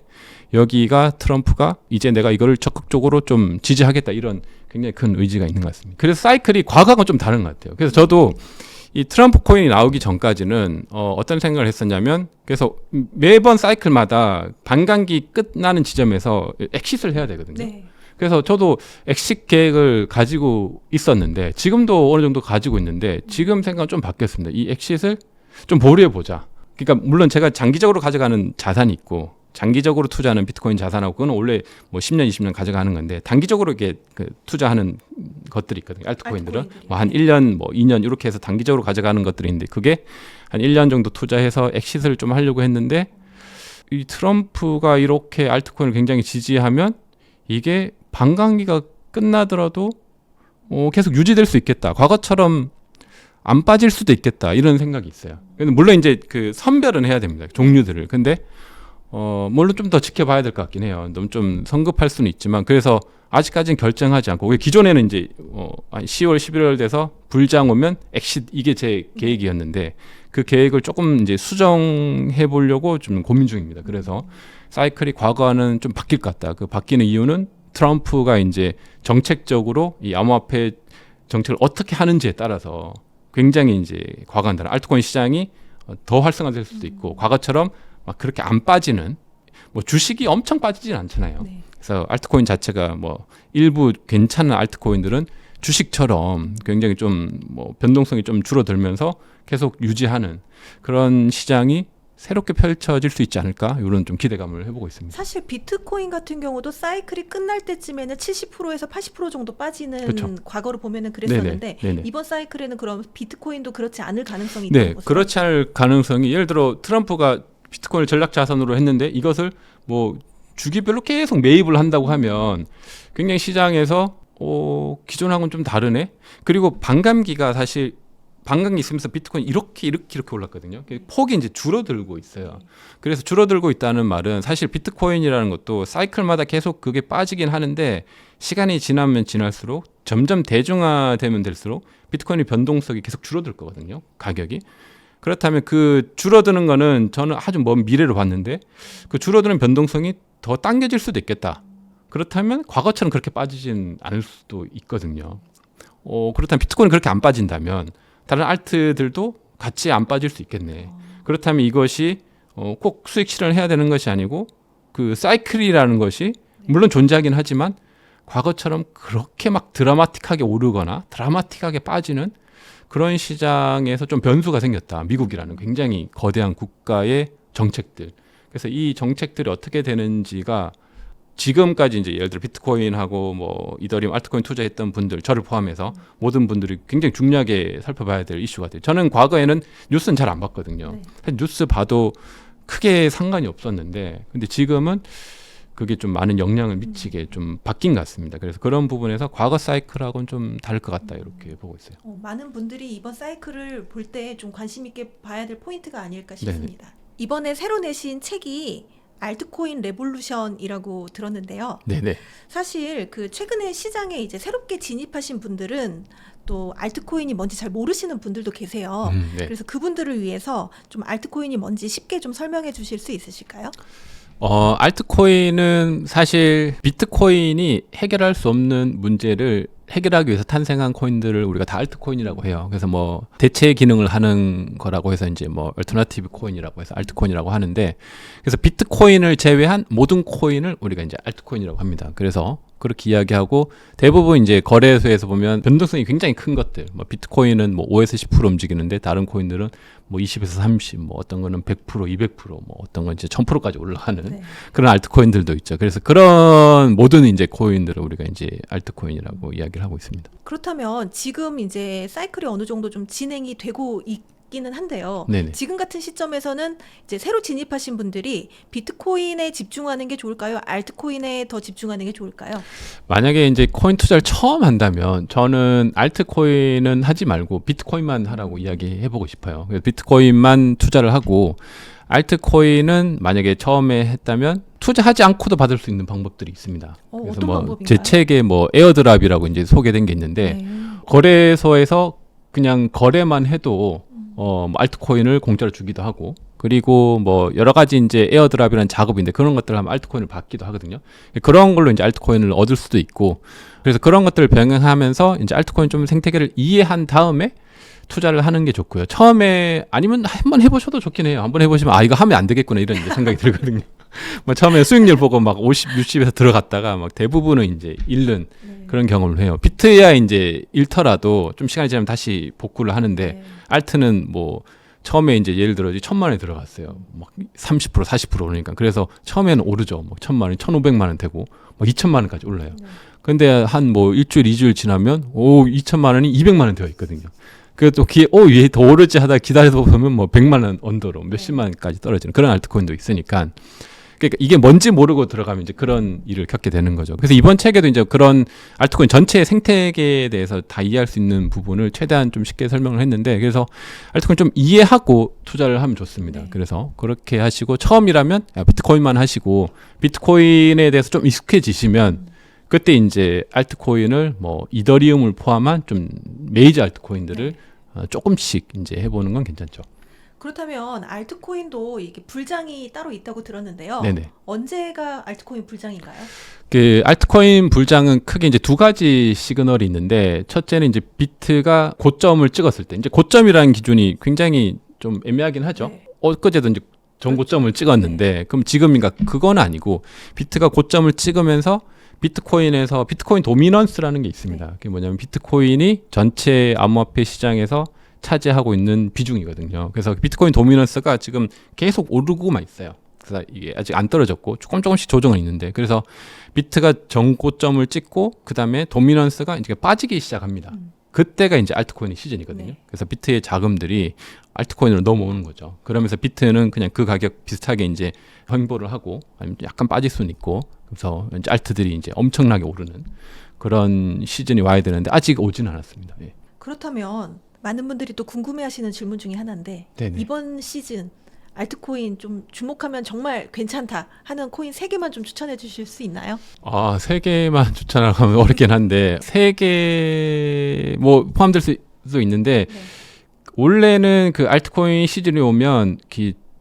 Speaker 1: 여기가 트럼프가 이제 내가 이거를 적극적으로 좀 지지하겠다 이런 굉장히 큰 의지가 있는 것 같습니다. 그래서 사이클이 과거하고는 좀 다른 것 같아요. 그래서 저도 이 트럼프 코인이 나오기 전까지는 어떤 생각을 했었냐면 그래서 매번 사이클마다 반감기 끝나는 지점에서 엑싯을 해야 되거든요.
Speaker 2: 네.
Speaker 1: 그래서 저도 엑싯 계획을 가지고 있었는데 지금도 어느 정도 가지고 있는데 지금 생각은 좀 바뀌었습니다. 이 엑싯을 좀 보류해 보자. 그러니까 물론 제가 장기적으로 가져가는 자산이 있고 장기적으로 투자하는 비트코인 자산하고 그건 원래 뭐 10년, 20년 가져가는 건데 단기적으로 이게 그 투자하는 것들이 있거든요. 알트코인들은 뭐 한 1년, 뭐 2년 이렇게 해서 단기적으로 가져가는 것들이 있는데 그게 한 1년 정도 투자해서 엑시트를 좀 하려고 했는데 이 트럼프가 이렇게 알트코인을 굉장히 지지하면 이게 반감기가 끝나더라도 계속 유지될 수 있겠다. 과거처럼 안 빠질 수도 있겠다. 이런 생각이 있어요. 물론 이제 그 선별은 해야 됩니다. 종류들을. 근데 물론 좀 더 지켜봐야 될 것 같긴 해요. 너무 좀 성급할 수는 있지만 그래서 아직까지는 결정하지 않고 기존에는 이제 한 10월, 11월 돼서 불장 오면 엑시트 이게 제 계획이었는데 그 계획을 조금 이제 수정해 보려고 좀 고민 중입니다. 그래서 사이클이 과거와는 좀 바뀔 것 같다. 그 바뀌는 이유는 트럼프가 이제 정책적으로 이 암호화폐 정책을 어떻게 하는지에 따라서 굉장히 이제 과거와는 다른 알트코인 시장이 더 활성화될 수도 있고 과거처럼 막 그렇게 안 빠지는 뭐 주식이 엄청 빠지진 않잖아요.
Speaker 2: 네.
Speaker 1: 그래서 알트코인 자체가 뭐 일부 괜찮은 알트코인들은 주식처럼 굉장히 좀 뭐 변동성이 좀 줄어들면서 계속 유지하는 그런 시장이 새롭게 펼쳐질 수 있지 않을까 이런 좀 기대감을 해보고 있습니다.
Speaker 2: 사실 비트코인 같은 경우도 사이클이 끝날 때쯤에는 70%에서 80% 정도 빠지는
Speaker 1: 그렇죠.
Speaker 2: 과거로 보면은 그랬었는데
Speaker 1: 네네.
Speaker 2: 이번 사이클에는 그럼 비트코인도 그렇지 않을 가능성이 있다는
Speaker 1: 네,
Speaker 2: 거죠?
Speaker 1: 그렇지 않을 가능성이 예를 들어 트럼프가 비트코인을 전략 자산으로 했는데 이것을 뭐 주기별로 계속 매입을 한다고 하면 굉장히 시장에서 기존하고는 좀 다르네. 그리고 반감기가 사실 반감기 있으면서 비트코인 이렇게 올랐거든요. 폭이 이제 줄어들고 있어요. 그래서 줄어들고 있다는 말은 사실 비트코인이라는 것도 사이클마다 계속 그게 빠지긴 하는데 시간이 지나면 지날수록 점점 대중화되면 될수록 비트코인의 변동성이 계속 줄어들 거거든요. 가격이. 그렇다면 그 줄어드는 거는 저는 아주 먼 미래로 봤는데 그 줄어드는 변동성이 더 당겨질 수도 있겠다. 그렇다면 과거처럼 그렇게 빠지진 않을 수도 있거든요. 그렇다면 비트코인이 그렇게 안 빠진다면 다른 알트들도 같이 안 빠질 수 있겠네. 그렇다면 이것이 꼭 수익 실현을 해야 되는 것이 아니고 그 사이클이라는 것이 물론 존재하긴 하지만 과거처럼 그렇게 막 드라마틱하게 오르거나 드라마틱하게 빠지는 그런 시장에서 좀 변수가 생겼다. 미국이라는 굉장히 거대한 국가의 정책들. 그래서 이 정책들이 어떻게 되는지가 지금까지 이제 예를 들어 비트코인하고 뭐 이더리움, 알트코인 투자했던 분들, 저를 포함해서 모든 분들이 굉장히 중요하게 살펴봐야 될 이슈가 돼요. 저는 과거에는 뉴스는 잘 안 봤거든요.
Speaker 2: 네.
Speaker 1: 사실 뉴스 봐도 크게 상관이 없었는데, 근데 지금은 그게 좀 많은 영향을 미치게 좀 바뀐 것 같습니다. 그래서 그런 부분에서 과거 사이클하고는 좀 다를 것 같다 이렇게 보고 있어요.
Speaker 2: 많은 분들이 이번 사이클을 볼 때 좀 관심 있게 봐야 될 포인트가 아닐까 싶습니다. 네네. 이번에 새로 내신 책이 알트코인 레볼루션이라고 들었는데요.
Speaker 1: 네네.
Speaker 2: 사실 그 최근에 시장에 이제 새롭게 진입하신 분들은 또 알트코인이 뭔지 잘 모르시는 분들도 계세요.
Speaker 1: 네.
Speaker 2: 그래서 그분들을 위해서 좀 알트코인이 뭔지 쉽게 좀 설명해 주실 수 있으실까요?
Speaker 1: 알트코인은 사실 비트코인이 해결할 수 없는 문제를 해결하기 위해서 탄생한 코인들을 우리가 다 알트코인이라고 해요. 그래서 뭐 대체 기능을 하는 거라고 해서 이제 뭐 얼터너티브 코인이라고 해서 알트코인이라고 하는데, 그래서 비트코인을 제외한 모든 코인을 우리가 이제 알트코인이라고 합니다. 그래서 그렇게 이야기하고 대부분 이제 거래소에서 보면 변동성이 굉장히 큰 것들, 뭐 비트코인은 뭐 5에서 10% 움직이는데 다른 코인들은 뭐 20에서 30, 뭐 어떤 거는 100%, 200%, 뭐 어떤 건 이제 1000%까지 올라가는
Speaker 2: 네.
Speaker 1: 그런 알트코인들도 있죠. 그래서 그런 모든 이제 코인들을 우리가 이제 알트코인이라고 이야기를 하고 있습니다.
Speaker 2: 그렇다면 지금 이제 사이클이 어느 정도 좀 진행이 되고 있기는 한데요.
Speaker 1: 네네.
Speaker 2: 지금 같은 시점에서는 이제 새로 진입하신 분들이 비트코인에 집중하는 게 좋을까요? 알트코인에 더 집중하는 게 좋을까요?
Speaker 1: 만약에 이제 코인 투자를 처음 한다면 저는 알트코인은 하지 말고 비트코인만 하라고 이야기해보고 싶어요. 그래서 비트코인만 투자를 하고 알트코인은 만약에 처음에 했다면 투자하지 않고도 받을 수 있는 방법들이 있습니다. 그래서
Speaker 2: 어떤
Speaker 1: 뭐
Speaker 2: 방법인가요?
Speaker 1: 제 책에 뭐 에어드랍이라고 이제 소개된 게 있는데
Speaker 2: 네.
Speaker 1: 거래소에서 그냥 거래만 해도 뭐 알트코인을 공짜로 주기도 하고, 그리고 뭐 여러 가지 이제 에어드랍이라는 작업인데 그런 것들을 하면 알트코인을 받기도 하거든요. 그런 걸로 이제 알트코인을 얻을 수도 있고, 그래서 그런 것들을 병행하면서 이제 알트코인 좀 생태계를 이해한 다음에 투자를 하는 게 좋고요. 처음에 아니면 한번 해보셔도 좋긴 해요. 한번 해보시면 이거 하면 안 되겠구나 이런 이제 생각이 들거든요. 뭐 처음에 수익률 보고 막 50, 60에서 들어갔다가 막 대부분은 이제 잃는 그런 경험을 해요. 비트야 이제 잃더라도 좀 시간이 지나면 다시 복구를 하는데 알트는 뭐 처음에 이제 예를 들어 1,000만 원에 들어갔어요. 막 30% 40% 오르니까. 그래서 처음에는 오르죠. 뭐 1,000만 원, 1,500만 원 되고 막 2,000만 원까지 올라요. 근데 한 뭐 일주일, 2주일 지나면 2,000만 원이 200만 원 되어 있거든요. 그래서 또 얘 더 오르지 하다 기다려서 보면 뭐 100만 원 언더로 몇십만 원까지 떨어지는 그런 알트코인도 있으니까. 그러니까 이게 뭔지 모르고 들어가면 이제 그런 일을 겪게 되는 거죠. 그래서 이번 책에도 이제 그런 알트코인 전체의 생태계에 대해서 다 이해할 수 있는 부분을 최대한 좀 쉽게 설명을 했는데, 그래서 알트코인 좀 이해하고 투자를 하면 좋습니다.
Speaker 2: 네.
Speaker 1: 그래서 그렇게 하시고 처음이라면 비트코인만 하시고 비트코인에 대해서 좀 익숙해지시면 그때 이제 알트코인을 뭐 이더리움을 포함한 좀 메이저 알트코인들을 조금씩 이제 해보는 건 괜찮죠.
Speaker 2: 그렇다면 알트코인도 이게 불장이 따로 있다고 들었는데요.
Speaker 1: 네네.
Speaker 2: 언제가 알트코인 불장인가요?
Speaker 1: 그 알트코인 불장은 크게 이제 두 가지 시그널이 있는데, 첫째는 이제 비트가 고점을 찍었을 때, 이제 고점이라는 기준이 굉장히 좀 애매하긴 하죠.
Speaker 2: 네.
Speaker 1: 엊그제도 이제 전고점을 찍었는데, 그럼 지금인가? 그건 아니고 비트가 고점을 찍으면서 비트코인에서 비트코인 도미넌스라는 게 있습니다. 그게 뭐냐면 비트코인이 전체 암호화폐 시장에서 차지하고 있는 비중이거든요. 그래서 비트코인 도미넌스가 지금 계속 오르고만 있어요. 그래서 이게 아직 안 떨어졌고 조금씩 조정은 있는데, 그래서 비트가 정고점을 찍고 그 다음에 도미넌스가 이제 빠지기 시작합니다. 그때가 이제 알트코인의 시즌이거든요.
Speaker 2: 네.
Speaker 1: 그래서 비트의 자금들이 알트코인으로 넘어오는 거죠. 그러면서 비트는 그냥 그 가격 비슷하게 이제 횡보를 하고 아니면 약간 빠질 수는 있고, 그래서 이제 알트들이 이제 엄청나게 오르는 그런 시즌이 와야 되는데 아직 오지는 않았습니다. 예.
Speaker 2: 그렇다면 많은 분들이 또 궁금해하시는 질문 중에 하나인데,
Speaker 1: 네네.
Speaker 2: 이번 시즌 알트코인 좀 주목하면 정말 괜찮다 하는 코인 3개만 좀 추천해 주실 수 있나요?
Speaker 1: 아, 3개만 추천하면 어렵긴 한데 3개 뭐 포함될 수도 있는데,
Speaker 2: 네.
Speaker 1: 원래는 그 알트코인 시즌이 오면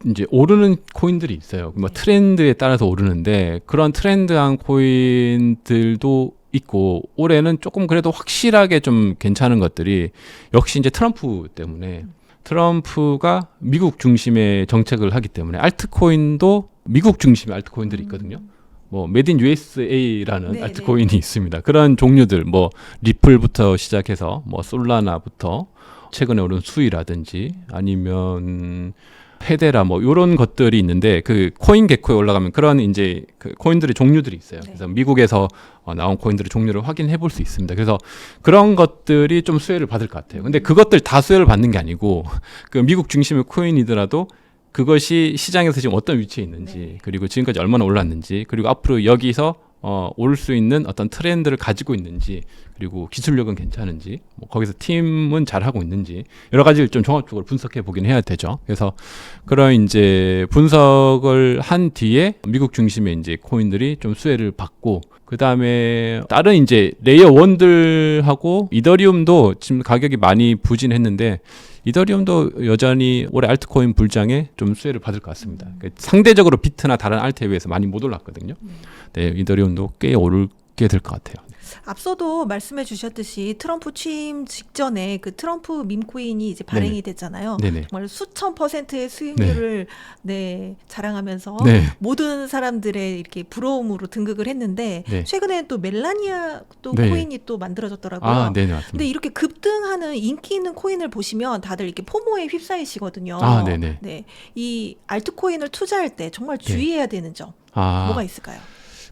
Speaker 1: 이제 오르는 코인들이 있어요. 뭐 트렌드에 따라서 오르는데 그런 트렌드한 코인들도 있고, 올해는 조금 그래도 확실하게 좀 괜찮은 것들이 역시 이제 트럼프 때문에, 트럼프가 미국 중심의 정책을 하기 때문에 알트코인도 미국 중심의 알트코인들이 있거든요. 뭐 메드 인 USA라는
Speaker 2: 네,
Speaker 1: 알트코인이 있습니다. 그런 종류들 뭐 리플부터 시작해서 뭐 솔라나부터 최근에 오른 수위라든지 아니면 헤데라 뭐 이런 것들이 있는데, 그 코인 개코에 올라가면 그런 이제 그 코인들의 종류들이 있어요.
Speaker 2: 네.
Speaker 1: 그래서 미국에서 나온 코인들의 종류를 확인해 볼 수 있습니다. 그래서 그런 것들이 좀 수혜를 받을 것 같아요. 근데 그것들 다 수혜를 받는 게 아니고, 그 미국 중심의 코인이더라도 그것이 시장에서 지금 어떤 위치에 있는지,
Speaker 2: 네.
Speaker 1: 그리고 지금까지 얼마나 올랐는지, 그리고 앞으로 여기서 올 수 있는 어떤 트렌드를 가지고 있는지, 그리고 기술력은 괜찮은지, 뭐 거기서 팀은 잘하고 있는지, 여러 가지를 좀 종합적으로 분석해 보긴 해야 되죠. 그래서 그런 이제 분석을 한 뒤에 미국 중심의 이제 코인들이 좀 수혜를 받고, 그 다음에 다른 이제 레이어 1들하고 이더리움도 지금 가격이 많이 부진했는데, 이더리움도 여전히 올해 알트코인 불장에 좀 수혜를 받을 것 같습니다. 그러니까 상대적으로 비트나 다른 알트에 비해서 많이 못 올랐거든요. 네, 이더리움도 꽤 오르게 될 것 같아요.
Speaker 2: 앞서도 말씀해 주셨듯이 트럼프 취임 직전에 그 트럼프 밈코인이 이제 발행이 됐잖아요.
Speaker 1: 네네.
Speaker 2: 정말 수천 %의 수익률을 자랑하면서
Speaker 1: 네.
Speaker 2: 모든 사람들의 이렇게 부러움으로 등극을 했는데,
Speaker 1: 네.
Speaker 2: 최근에 또 멜라니아 또
Speaker 1: 네.
Speaker 2: 코인이 또 만들어졌더라고요.
Speaker 1: 아, 네네, 맞습니다.
Speaker 2: 근데 이렇게 급등하는 인기 있는 코인을 보시면 다들 이렇게 포모에 휩싸이시거든요.
Speaker 1: 아, 네네.
Speaker 2: 네. 이 알트코인을 투자할 때 정말 주의해야 되는 점 뭐가 있을까요?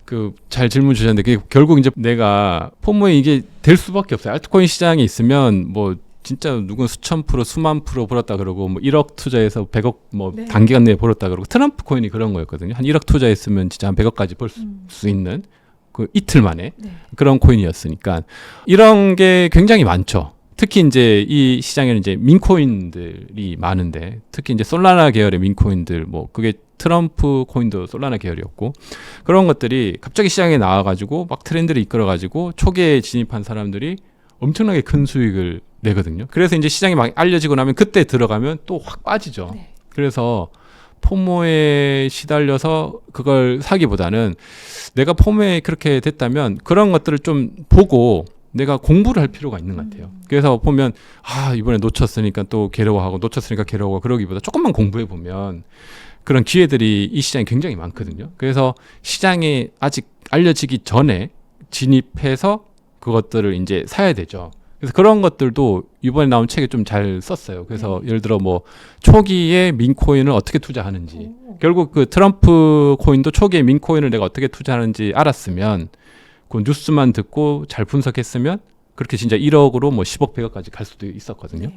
Speaker 1: 그 잘 질문 주셨는데, 그게 결국 이제 내가 포모에 이게 될 수밖에 없어요. 알트코인 시장에 있으면 뭐 진짜 누군 수천 프로, 수만 프로 벌었다 그러고, 뭐 1억 투자해서 100억 뭐
Speaker 2: 네.
Speaker 1: 단기간 내에 벌었다 그러고, 트럼프 코인이 그런 거였거든요. 한 1억 투자했으면 진짜 한 100억까지 벌 수 있는 그 이틀 만에 그런 코인이었으니까, 이런 게 굉장히 많죠. 특히 이제 이 시장에는 이제 민코인들이 많은데, 특히 이제 솔라나 계열의 민코인들, 뭐 그게 트럼프 코인도 솔라나 계열이었고, 그런 것들이 갑자기 시장에 나와가지고 막 트렌드를 이끌어가지고 초기에 진입한 사람들이 엄청나게 큰 수익을 내거든요. 그래서 이제 시장이 막 알려지고 나면 그때 들어가면 또 확 빠지죠.
Speaker 2: 네.
Speaker 1: 그래서 포모에 시달려서 그걸 사기보다는, 내가 포모에 그렇게 됐다면 그런 것들을 좀 보고 내가 공부를 할 필요가 있는 것 같아요. 그래서 보면 이번에 놓쳤으니까 또 괴로워하고, 놓쳤으니까 괴로워하고, 그러기보다 조금만 공부해 보면 그런 기회들이 이 시장에 굉장히 많거든요. 그래서 시장에 아직 알려지기 전에 진입해서 그것들을 이제 사야 되죠. 그래서 그런 것들도 이번에 나온 책에 좀 잘 썼어요. 그래서 예를 들어 뭐 초기에 민코인을 어떻게 투자하는지, 결국 그 트럼프 코인도 초기에 민코인을 내가 어떻게 투자하는지 알았으면, 그 뉴스만 듣고 잘 분석했으면 그렇게 진짜 1억으로 뭐 10억 100억까지 갈 수도 있었거든요.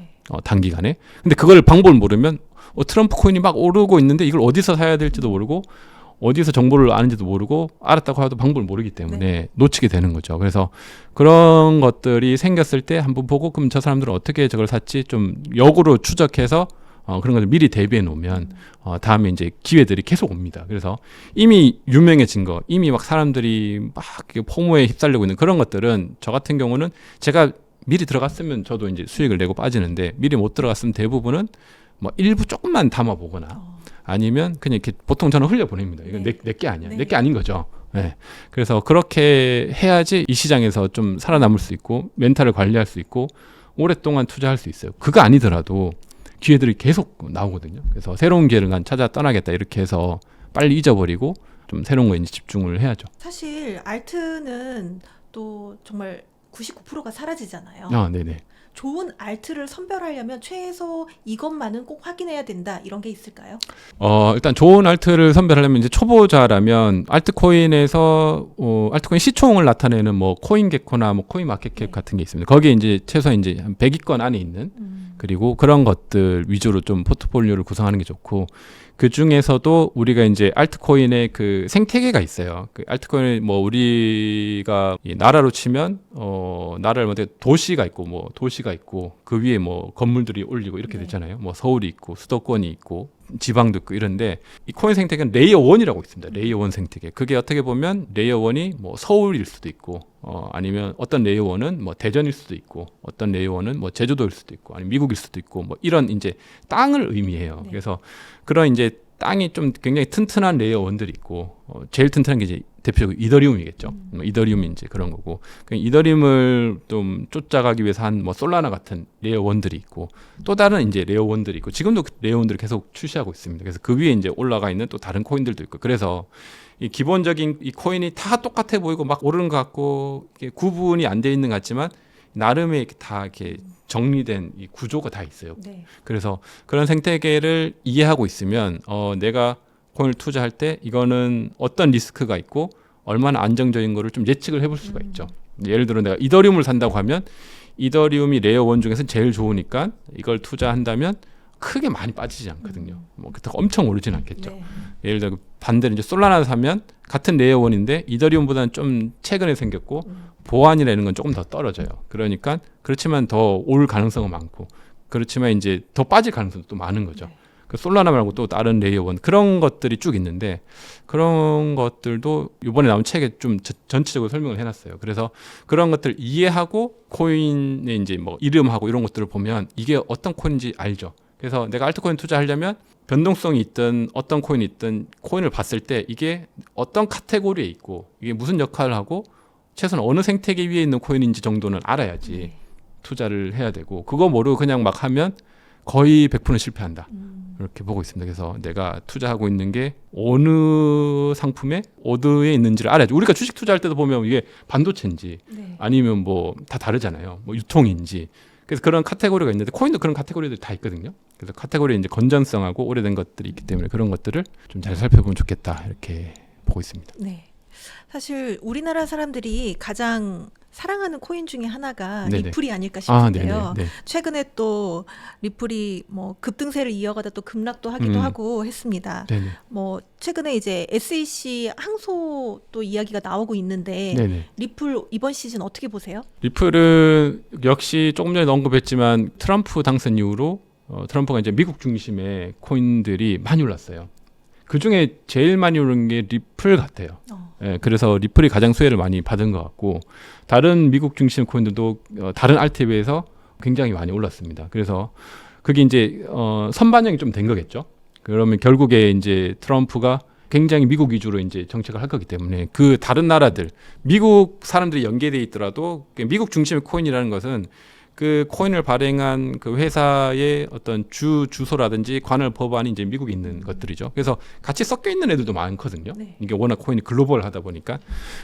Speaker 1: 단기간에. 근데 그걸 방법을 모르면 트럼프 코인이 막 오르고 있는데 이걸 어디서 사야 될지도 모르고 어디서 정보를 아는지도 모르고, 알았다고 해도 방법을 모르기 때문에 놓치게 되는 거죠. 그래서 그런 것들이 생겼을 때 한번 보고, 그럼 저 사람들은 어떻게 저걸 샀지 좀 역으로 추적해서 그런 것들 미리 대비해 놓으면 다음에 이제 기회들이 계속 옵니다. 그래서 이미 유명해진 거, 이미 막 사람들이 막 포모에 휩쓸리고 있는 그런 것들은, 저 같은 경우는 제가 미리 들어갔으면 저도 이제 수익을 내고 빠지는데, 미리 못 들어갔으면 대부분은 뭐 일부 조금만 담아 보거나 아니면 그냥 이렇게 보통 저는 흘려보냅니다. 이건 내게 아니야. 내게 아닌 거죠. 네. 그래서 그렇게 해야지 이 시장에서 좀 살아남을 수 있고, 멘탈을 관리할 수 있고, 오랫동안 투자할 수 있어요. 그거 아니더라도 기회들이 계속 나오거든요. 그래서 새로운 기회를 난 찾아 떠나겠다 이렇게 해서 빨리 잊어버리고 좀 새로운 거에 이제 집중을 해야죠.
Speaker 2: 사실 알트는 또 정말 99%가 사라지잖아요.
Speaker 1: 네네.
Speaker 2: 좋은 알트를 선별하려면 최소 이것만은 꼭 확인해야 된다, 이런 게 있을까요?
Speaker 1: 일단 좋은 알트를 선별하려면, 이제 초보자라면 알트코인에서 알트코인 시총을 나타내는 뭐 코인게코나 뭐 코인마켓캡 같은 게 있습니다. 거기에 이제 최소 이제 한 100위권 안에 있는, 그리고 그런 것들 위주로 좀 포트폴리오를 구성하는 게 좋고, 그 중에서도 우리가 이제 알트코인의 그 생태계가 있어요. 그 알트코인은 뭐 우리가 이 나라로 치면 나라를 뭐 도시가 있고, 뭐 도시가 있고, 그 위에 뭐 건물들이 올리고 이렇게 되잖아요. 뭐 서울이 있고 수도권이 있고 지방도 있고 이런데, 이 코인 생태계는 레이어 1이라고 있습니다. 레이어 1 생태계. 그게 어떻게 보면 레이어 1이 뭐 서울일 수도 있고, 아니면 어떤 레이어 1은 뭐 대전일 수도 있고, 어떤 레이어 1은 뭐 제주도일 수도 있고, 아니면 미국일 수도 있고, 뭐 이런 이제 땅을 의미해요. 그래서 그런 이제 땅이 좀 굉장히 튼튼한 레이어 1들이 있고, 제일 튼튼한 게 이제 대표적으로 이더리움이겠죠. 이더리움이 이제 그런 거고, 이더리움을 좀 쫓아가기 위해서 한 뭐 솔라나 같은 레이어 1들이 있고, 또 다른 이제 레이어 1들이 있고, 지금도 그 레이어 1들을 계속 출시하고 있습니다. 그래서 그 위에 이제 올라가 있는 또 다른 코인들도 있고, 그래서 이 기본적인 이 코인이 다 똑같아 보이고 막 오르는 것 같고, 이게 구분이 안 돼 있는 것 같지만 나름의 다 이렇게 정리된 이 구조가 다 있어요. 그래서 그런 생태계를 이해하고 있으면 내가 코인을 투자할 때 이거는 어떤 리스크가 있고 얼마나 안정적인 거를 좀 예측을 해볼 수가 있죠. 예를 들어 내가 이더리움을 산다고 하면, 이더리움이 레이어 1 중에서 제일 좋으니까 이걸 투자한다면 크게 많이 빠지지 않거든요. 뭐 그렇다고 엄청 오르진 않겠죠. 예를 들어 반대로 이제 솔라나 사면 같은 레이어 1인데 이더리움보다는 좀 최근에 생겼고 보안이라는 건 조금 더 떨어져요. 그러니까 그렇지만 더 올 가능성은 많고, 그렇지만 이제 더 빠질 가능성도 또 많은 거죠. 그 솔라나 말고 또 다른 레이어 1 그런 것들이 쭉 있는데, 그런 것들도 이번에 나온 책에 좀 전체적으로 설명을 해놨어요. 그래서 그런 것들 이해하고 코인의 이제 뭐 이름하고 이런 것들을 보면 이게 어떤 코인인지 알죠. 그래서 내가 알트코인 투자하려면 변동성이 있든 어떤 코인이 있든 코인을 봤을 때 이게 어떤 카테고리에 있고 이게 무슨 역할을 하고 최소한 어느 생태계 위에 있는 코인인지 정도는 알아야지 투자를 해야 되고, 그거 모르고 그냥 막 하면 거의 100% 실패한다. 이렇게 보고 있습니다. 그래서 내가 투자하고 있는 게 어느 상품에 어디에 있는지를 알아야지. 우리가 주식 투자할 때도 보면 이게 반도체인지 아니면 뭐 다 다르잖아요. 뭐 유통인지. 그래서 그런 카테고리가 있는데 코인도 그런 카테고리들이 다 있거든요. 그래서 카테고리에 이제 건전성하고 오래된 것들이 있기 때문에 그런 것들을 좀 잘 살펴보면 좋겠다, 이렇게 보고 있습니다.
Speaker 2: 네. 사실 우리나라 사람들이 가장 사랑하는 코인 중에 하나가
Speaker 1: 네네.
Speaker 2: 리플이 아닐까 싶은데요.
Speaker 1: 아, 네네.
Speaker 2: 최근에 또 리플이 뭐 급등세를 이어가다 또 급락도 하기도 하고 했습니다.
Speaker 1: 네네.
Speaker 2: 뭐 최근에 이제 SEC 항소 또 이야기가 나오고 있는데,
Speaker 1: 네네.
Speaker 2: 리플 이번 시즌 어떻게 보세요?
Speaker 1: 리플은 역시 조금 전에 언급했지만 트럼프 당선 이후로 트럼프가 이제 미국 중심의 코인들이 많이 올랐어요. 그 중에 제일 많이 오른 게 리플 같아요. 예, 그래서 리플이 가장 수혜를 많이 받은 것 같고, 다른 미국 중심 코인들도 다른 알트에 비해서 굉장히 많이 올랐습니다. 그래서 그게 이제 선반영이 좀 된 거겠죠. 그러면 결국에 이제 트럼프가 굉장히 미국 위주로 이제 정책을 할 거기 때문에 그 다른 나라들, 미국 사람들이 연계돼 있더라도 미국 중심의 코인이라는 것은 그 코인을 발행한 그 회사의 어떤 주소라든지 관할 법안이 이제 미국에 있는 것들이죠. 그래서 같이 섞여 있는 애들도 많거든요.
Speaker 2: 네.
Speaker 1: 이게 워낙 코인이 글로벌하다 보니까.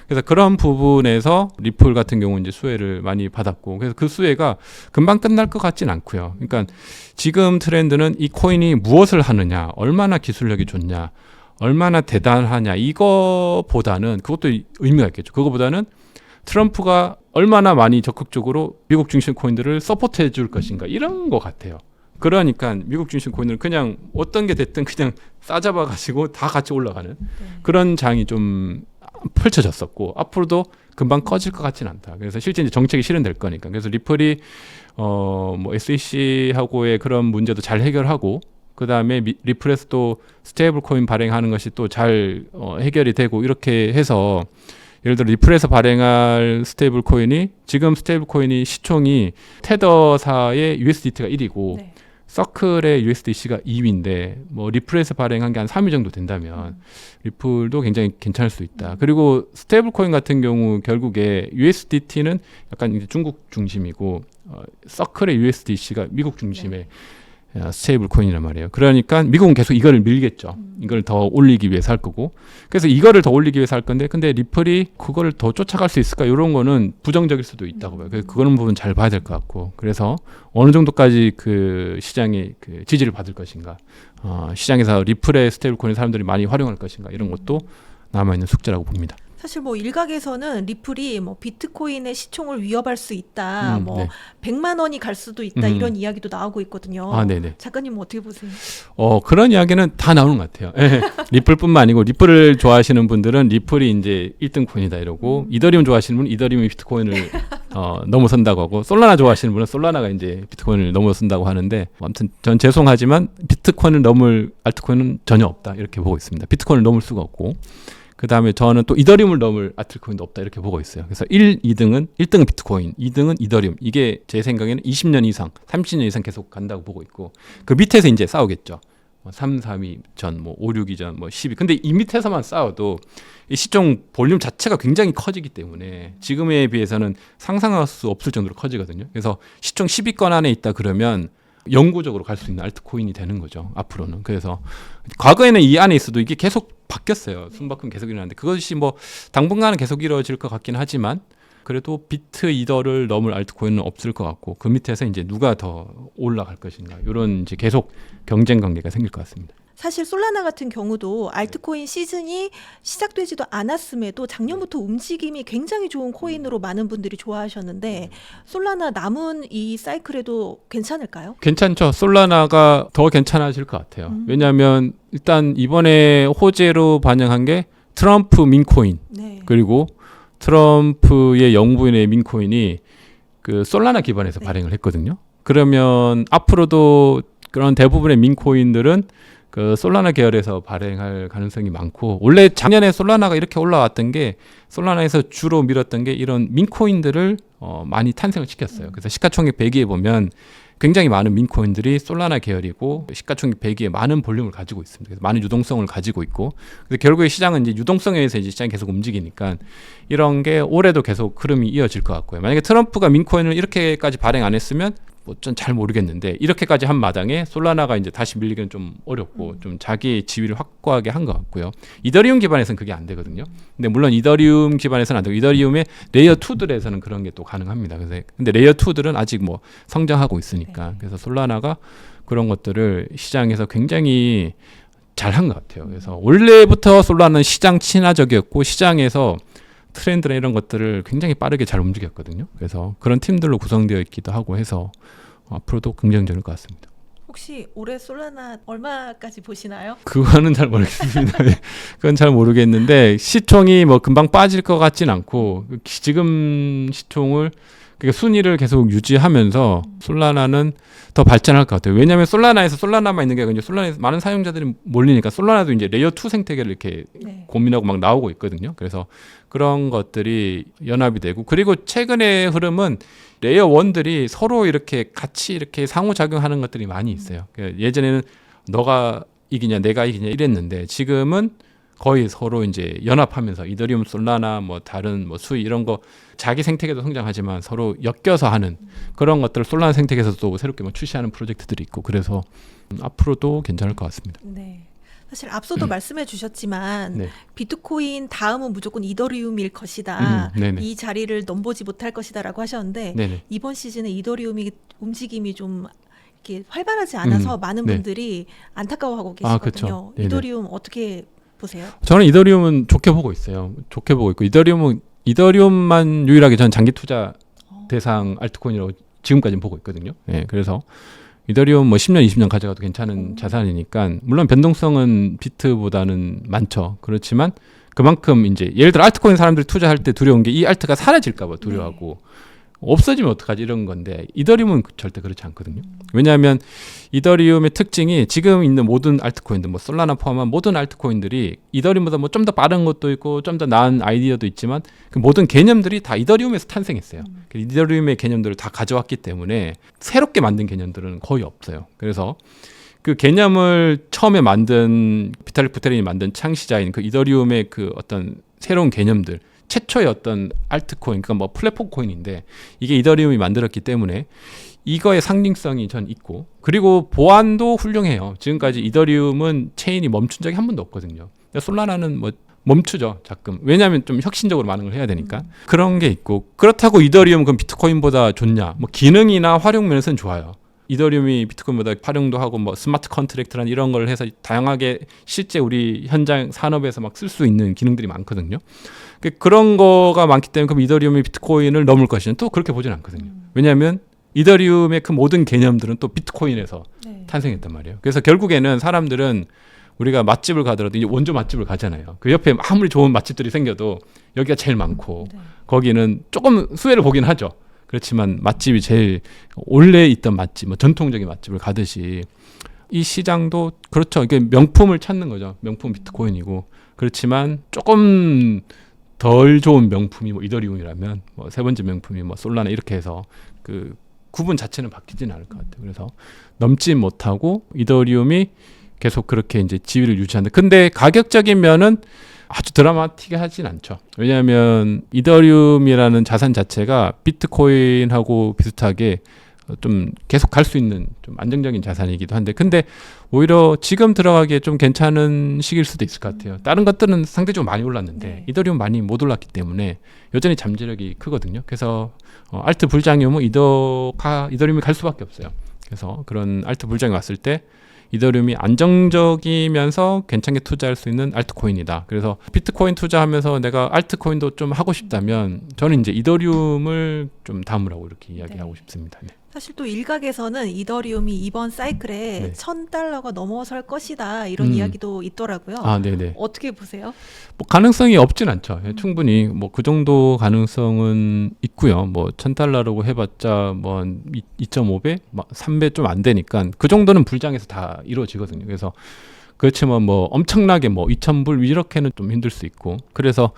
Speaker 1: 그래서 그런 부분에서 리플 같은 경우 이제 수혜를 많이 받았고, 그래서 그 수혜가 금방 끝날 것 같진 않고요. 그러니까 지금 트렌드는 이 코인이 무엇을 하느냐, 얼마나 기술력이 좋냐, 얼마나 대단하냐, 이거보다는, 그것도 의미가 있겠죠. 그거보다는 트럼프가 얼마나 많이 적극적으로 미국 중심 코인들을 서포트해 줄 것인가, 이런 것 같아요. 그러니까 미국 중심 코인을 그냥 어떤 게 됐든 그냥 싸잡아 가지고 다 같이 올라가는 그런 장이 좀 펼쳐졌었고, 앞으로도 금방 커질 것 같지는 않다. 그래서 실제 이제 정책이 실현될 거니까. 그래서 리플이 뭐 SEC하고의 그런 문제도 잘 해결하고, 그 다음에 리플에서 또 스테이블 코인 발행하는 것이 또 잘 해결이 되고, 이렇게 해서 예를 들어 리플에서 발행할 스테이블 코인이, 지금 스테이블 코인이 시총이 테더사의 USDT가 1위고
Speaker 2: 네.
Speaker 1: 서클의 USDC가 2위인데 뭐 리플에서 발행한 게 한 3위 정도 된다면 리플도 굉장히 괜찮을 수 있다. 그리고 스테이블 코인 같은 경우 결국에 USDT는 약간 이제 중국 중심이고 서클의 USDC가 미국 중심의 스테이블 코인이란 말이에요. 그러니까 미국은 계속 이거를 밀겠죠. 이걸 더 올리기 위해서 할 거고. 그래서 이거를 더 올리기 위해서 할 건데, 근데 리플이 그거를 더 쫓아갈 수 있을까? 이런 거는 부정적일 수도 있다고 봐요. 그래서 그거는 부분 잘 봐야 될 것 같고. 그래서 어느 정도까지 그 시장이 그 지지를 받을 것인가, 시장에서 리플의 스테이블 코인 사람들이 많이 활용할 것인가, 이런 것도 남아있는 숙제라고 봅니다.
Speaker 2: 사실 뭐 일각에서는 리플이 뭐 비트코인의 시총을 위협할 수 있다, 뭐
Speaker 1: 네.
Speaker 2: 100만 원이 갈 수도 있다, 이런 이야기도 나오고 있거든요.
Speaker 1: 네네.
Speaker 2: 작가님 어떻게 보세요?
Speaker 1: 그런 이야기는 다 나오는 것 같아요. 예. 리플뿐만 아니고, 리플을 좋아하시는 분들은 리플이 이제 1등 코인이다 이러고, 이더리움 좋아하시는 분은 이더리움이 비트코인을 넘어선다고 하고, 솔라나 좋아하시는 분은 솔라나가 이제 비트코인을 넘어선다고 하는데, 아무튼 전 죄송하지만 비트코인을 넘을 알트코인은 전혀 없다, 이렇게 보고 있습니다. 비트코인을 넘을 수가 없고, 그 다음에 저는 또 이더리움을 넘을 알트코인도 없다, 이렇게 보고 있어요. 그래서 1등은 비트코인, 2등은 이더리움. 이게 제 생각에는 20년 이상, 30년 이상 계속 간다고 보고 있고, 그 밑에서 이제 싸우겠죠. 3, 3위 전, 뭐 5, 6위 전, 뭐 10위. 근데 이 밑에서만 싸워도 이 시총 볼륨 자체가 굉장히 커지기 때문에 지금에 비해서는 상상할 수 없을 정도로 커지거든요. 그래서 시총 10위권 안에 있다 그러면 영구적으로 갈 수 있는 알트코인이 되는 거죠, 앞으로는. 그래서 과거에는 이 안에 있어도 이게 계속 바뀌었어요. 숨바꿈 계속 일어나는데, 그것이 뭐 당분간은 계속 이루어질 것 같긴 하지만, 그래도 비트 이더를 넘을 알트코인은 없을 것 같고, 그 밑에서 이제 누가 더 올라갈 것인가, 이런 이제 계속 경쟁 관계가 생길 것 같습니다.
Speaker 2: 사실 솔라나 같은 경우도 알트코인 시즌이 시작되지도 않았음에도 작년부터 움직임이 굉장히 좋은 코인으로 많은 분들이 좋아하셨는데, 솔라나 남은 이 사이클에도 괜찮을까요?
Speaker 1: 괜찮죠. 솔라나가 더 괜찮아질 것 같아요. 왜냐하면 일단 이번에 호재로 반영한 게 트럼프 민코인,
Speaker 2: 네.
Speaker 1: 그리고 트럼프의 영부인의 민코인이 그 솔라나 기반에서 발행을 했거든요. 그러면 앞으로도 그런 대부분의 민코인들은 그 솔라나 계열에서 발행할 가능성이 많고, 원래 작년에 솔라나가 이렇게 올라왔던 게, 솔라나에서 주로 밀었던 게 이런 민코인들을 많이 탄생을 시켰어요. 그래서 시가총액 100위에 보면 굉장히 많은 민코인들이 솔라나 계열이고, 시가총액 100위에 많은 볼륨을 가지고 있습니다. 그래서 많은 유동성을 가지고 있고, 그래서 결국에 시장은 이제 유동성에 의해서 이제 시장이 계속 움직이니까 이런 게 올해도 계속 흐름이 이어질 것 같고요. 만약에 트럼프가 민코인을 이렇게까지 발행 안 했으면 뭐 전 잘 모르겠는데, 이렇게까지 한 마당에 솔라나가 이제 다시 밀리기는 좀 어렵고, 좀 자기의 지위를 확고하게 한 것 같고요. 이더리움 기반에서는 그게 안 되거든요. 근데 물론 이더리움 기반에서는 안 되고, 이더리움의 레이어 2들에서는 그런 게 또 가능합니다. 그래서 근데 레이어 2들은 아직 뭐 성장하고 있으니까, 그래서 솔라나가 그런 것들을 시장에서 굉장히 잘한 것 같아요. 그래서 원래부터 솔라나는 시장 친화적이었고, 시장에서 트렌드나 이런 것들을 굉장히 빠르게 잘 움직였거든요. 그래서 그런 팀들로 구성되어 있기도 하고 해서 앞으로도 긍정적일 것 같습니다.
Speaker 2: 혹시 올해 솔라나 얼마까지 보시나요?
Speaker 1: 그거는 잘 모르겠습니다. 그건 잘 모르겠는데, 시총이 뭐 금방 빠질 것 같진 않고, 지금 시총을, 그러니까 순위를 계속 유지하면서 솔라나는 더 발전할 것 같아요. 왜냐하면 솔라나에서 솔라나만 있는 게 아니라 솔라나에서 많은 사용자들이 몰리니까, 솔라나도 이제 레이어 2 생태계를 이렇게 고민하고 막 나오고 있거든요. 그래서 그런 것들이 연합이 되고, 그리고 최근의 흐름은 레이어 1들이 서로 이렇게 같이 이렇게 상호작용하는 것들이 많이 있어요. 예전에는 너가 이기냐 내가 이기냐 이랬는데, 지금은 거의 서로 이제 연합하면서 이더리움, 솔라나 뭐 다른 뭐 수이 이런 거 자기 생태계도 성장하지만 서로 엮여서 하는 그런 것들을 솔라나 생태계에서도 새롭게 뭐 출시하는 프로젝트들이 있고 그래서 앞으로도 괜찮을 것 같습니다.
Speaker 2: 네. 사실 앞서도 말씀해 주셨지만
Speaker 1: 네.
Speaker 2: 비트코인 다음은 무조건 이더리움일 것이다.
Speaker 1: 네네.
Speaker 2: 이 자리를 넘보지 못할 것이다라고 하셨는데
Speaker 1: 네네.
Speaker 2: 이번 시즌에 이더리움이 움직임이 좀 이렇게 활발하지 않아서 많은
Speaker 1: 네.
Speaker 2: 분들이 안타까워하고
Speaker 1: 아,
Speaker 2: 계시거든요.
Speaker 1: 그렇죠. 네네.
Speaker 2: 이더리움 어떻게 보세요?
Speaker 1: 저는 이더리움은 좋게 보고 있어요. 좋게 보고 있고 이더리움만 유일하게 전 장기 투자 대상 알트코인이라고 지금까지는 보고 있거든요. 예, 그래서 이더리움 뭐 10년, 20년 가져가도 괜찮은 자산이니까 물론 변동성은 비트보다는 많죠. 그렇지만 그만큼 이제 예를 들어 알트코인 사람들이 투자할 때 두려운 게 이 알트가 사라질까 봐 두려워하고 없어지면 어떡하지 이런 건데 이더리움은 절대 그렇지 않거든요. 왜냐하면 이더리움의 특징이 지금 있는 모든 알트코인들 뭐 솔라나 포함한 모든 알트코인들이 이더리움보다 뭐 좀 더 빠른 것도 있고 좀 더 나은 아이디어도 있지만 그 모든 개념들이 다 이더리움에서 탄생했어요. 이더리움의 개념들을 다 가져왔기 때문에 새롭게 만든 개념들은 거의 없어요. 그래서 그 개념을 처음에 만든 비탈릭 부테린이 만든 창시자인 그 이더리움의 그 어떤 새로운 개념들 최초의 어떤 알트코인, 그러니까 뭐 플랫폼 코인인데 이게 이더리움이 만들었기 때문에 이거의 상징성이 전 있고 그리고 보안도 훌륭해요. 지금까지 이더리움은 체인이 멈춘 적이 한 번도 없거든요. 솔라나는 뭐 멈추죠, 가끔. 왜냐하면 좀 혁신적으로 많은 걸 해야 되니까. 그런 게 있고 그렇다고 이더리움은 그럼 비트코인보다 좋냐? 뭐 기능이나 활용 면에서는 좋아요. 이더리움이 비트코인보다 활용도 하고 뭐 스마트 컨트랙트란 이런 걸 해서 다양하게 실제 우리 현장 산업에서 막 쓸 수 있는 기능들이 많거든요. 그런 거가 많기 때문에 그럼 이더리움이 비트코인을 넘을 것이냐 또 그렇게 보진 않거든요. 왜냐하면 이더리움의 그 모든 개념들은 또 비트코인에서 탄생했단 말이에요. 그래서 결국에는 사람들은 우리가 맛집을 가더라도 이제 원조 맛집을 가잖아요. 그 옆에 아무리 좋은 맛집들이 생겨도 여기가 제일 많고 거기는 조금 수혜를 보긴 하죠. 그렇지만 맛집이 제일 원래 있던 맛집, 뭐 전통적인 맛집을 가듯이 이 시장도 그렇죠. 이게 명품을 찾는 거죠. 명품 비트코인이고 그렇지만 조금 덜 좋은 명품이 뭐 이더리움이라면 뭐 세 번째 명품이 뭐 솔라나 이렇게 해서 그 구분 자체는 바뀌지는 않을 것 같아요. 그래서 넘지 못하고 이더리움이 계속 그렇게 이제 지위를 유지하는데 근데 가격적인 면은 아주 드라마틱하진 않죠. 왜냐하면 이더리움이라는 자산 자체가 비트코인하고 비슷하게 좀 계속 갈 수 있는 좀 안정적인 자산이기도 한데 근데 오히려 지금 들어가기에 좀 괜찮은 시기일 수도 있을 것 같아요. 다른 것들은 상대적으로 많이 올랐는데 이더리움 많이 못 올랐기 때문에 여전히 잠재력이 크거든요. 그래서 알트 불장이 오면 이더리움이 갈 수밖에 없어요. 그래서 그런 알트 불장이 왔을 때 이더리움이 안정적이면서 괜찮게 투자할 수 있는 알트코인이다. 그래서 비트코인 투자하면서 내가 알트코인도 좀 하고 싶다면 저는 이제 이더리움을 좀 다음으로 이렇게 이야기하고 싶습니다. 네.
Speaker 2: 사실 또 일각에서는 이더리움이 이번 사이클에 $1,000가 넘어설 것이다 이런 이야기도 있더라고요.
Speaker 1: 아, 네네.
Speaker 2: 어떻게 보세요?
Speaker 1: 뭐 가능성이 없진 않죠. 충분히 뭐 그 정도 가능성은 있고요. 뭐 $1,000라고 해봤자 뭐 2.5배, 3배 좀 안 되니까 그 정도는 불장에서 다 이루어지거든요. 그래서 그렇지만 뭐 엄청나게 뭐 2,000불 이렇게는 좀 힘들 수 있고 그래서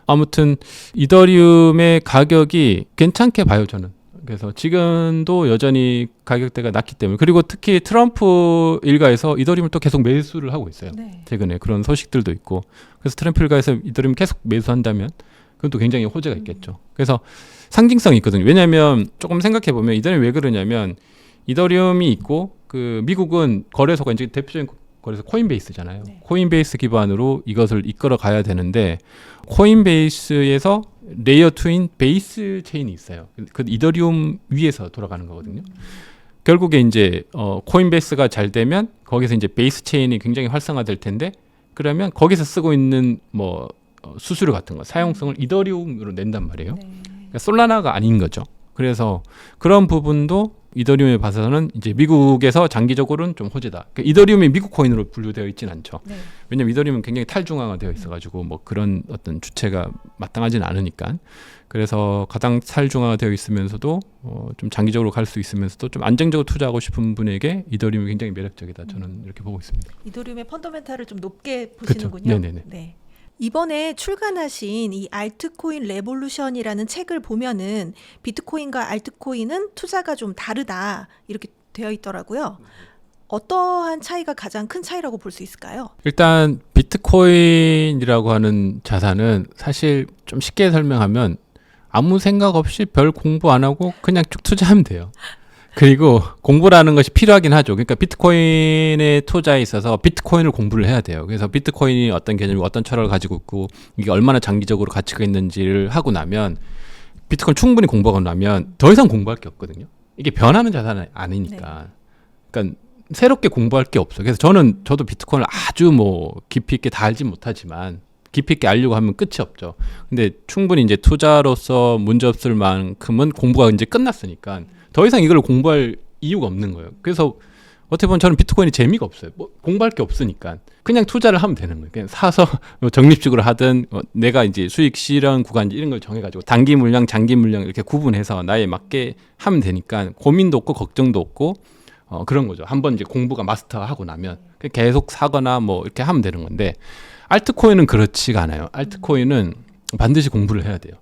Speaker 1: 아무튼 이더리움의 가격이 괜찮게 봐요 저는. 그래서 지금도 여전히 가격대가 낮기 때문에 그리고 특히 트럼프 일가에서 이더리움을 또 계속 매수를 하고 있어요. 최근에 그런 소식들도 있고 그래서 트럼프 일가에서 이더리움 계속 매수한다면 그건 또 굉장히 호재가 있겠죠. 그래서 상징성이 있거든요. 왜냐하면 조금 생각해 보면 이더리움이 왜 그러냐면 이더리움이 있고 그 미국은 거래소가 이제 대표적인 거래소 코인베이스잖아요. 코인베이스 기반으로 이것을 이끌어 가야 되는데 코인베이스에서 레이어 2인 베이스 체인이 있어요. 그 이더리움 위에서 돌아가는 거거든요. 결국에 이제 코인베이스가 잘 되면 거기서 이제 베이스 체인이 굉장히 활성화될 텐데 그러면 거기서 쓰고 있는 뭐 수수료 같은 거 사용성을 이더리움으로 낸단 말이에요. 그러니까 솔라나가 아닌 거죠. 그래서 그런 부분도 이더리움에 봐서는 이제 미국에서 장기적으로는 좀 호재다. 그러니까 이더리움이 미국 코인으로 분류되어 있지는 않죠. 왜냐하면 이더리움은 굉장히 탈중앙화되어 있어가지고 뭐 그런 어떤 주체가 마땅하지는 않으니까. 그래서 가장 탈중앙화되어 있으면서도 좀 장기적으로 갈 수 있으면서도 좀 안정적으로 투자하고 싶은 분에게 이더리움이 굉장히 매력적이다. 저는 이렇게 보고 있습니다.
Speaker 2: 이더리움의 펀더멘탈을 좀 높게 보시는군요.
Speaker 1: 네네네.
Speaker 2: 네. 이번에 출간하신 이 알트코인 레볼루션이라는 책을 보면은 비트코인과 알트코인은 투자가 좀 다르다 이렇게 되어 있더라고요. 어떠한 차이가 가장 큰 차이라고 볼 수 있을까요?
Speaker 1: 일단 비트코인이라고 하는 자산은 사실 좀 쉽게 설명하면 아무 생각 없이 별 공부 안 하고 그냥 쭉 투자하면 돼요. 그리고 공부라는 것이 필요하긴 하죠. 그러니까 비트코인의 투자에 있어서 비트코인을 공부를 해야 돼요. 그래서 비트코인이 어떤 개념이 어떤 철학을 가지고 있고 이게 얼마나 장기적으로 가치가 있는지를 하고 나면 비트코인 충분히 공부하고 나면 더 이상 공부할 게 없거든요. 이게 변하는 자산은 아니니까. 그러니까 새롭게 공부할 게 없어요. 그래서 저도 비트코인을 아주 뭐 깊이 있게 다 알진 못하지만 깊이 있게 알려고 하면 끝이 없죠. 근데 충분히 이제 투자로서 문제 없을 만큼은 공부가 이제 끝났으니까 더 이상 이걸 공부할 이유가 없는 거예요. 그래서 어떻게 보면 저는 비트코인이 재미가 없어요. 뭐 공부할 게 없으니까 그냥 투자를 하면 되는 거예요. 그냥 사서 적립식으로 하든 내가 이제 수익 실현 구간 이런 걸 정해가지고 단기 물량, 장기 물량 이렇게 구분해서 나에 맞게 하면 되니까 고민도 없고 걱정도 없고 그런 거죠. 한번 이제 공부가 마스터하고 나면 계속 사거나 뭐 이렇게 하면 되는 건데 알트코인은 그렇지가 않아요. 알트코인은 반드시 공부를 해야 돼요.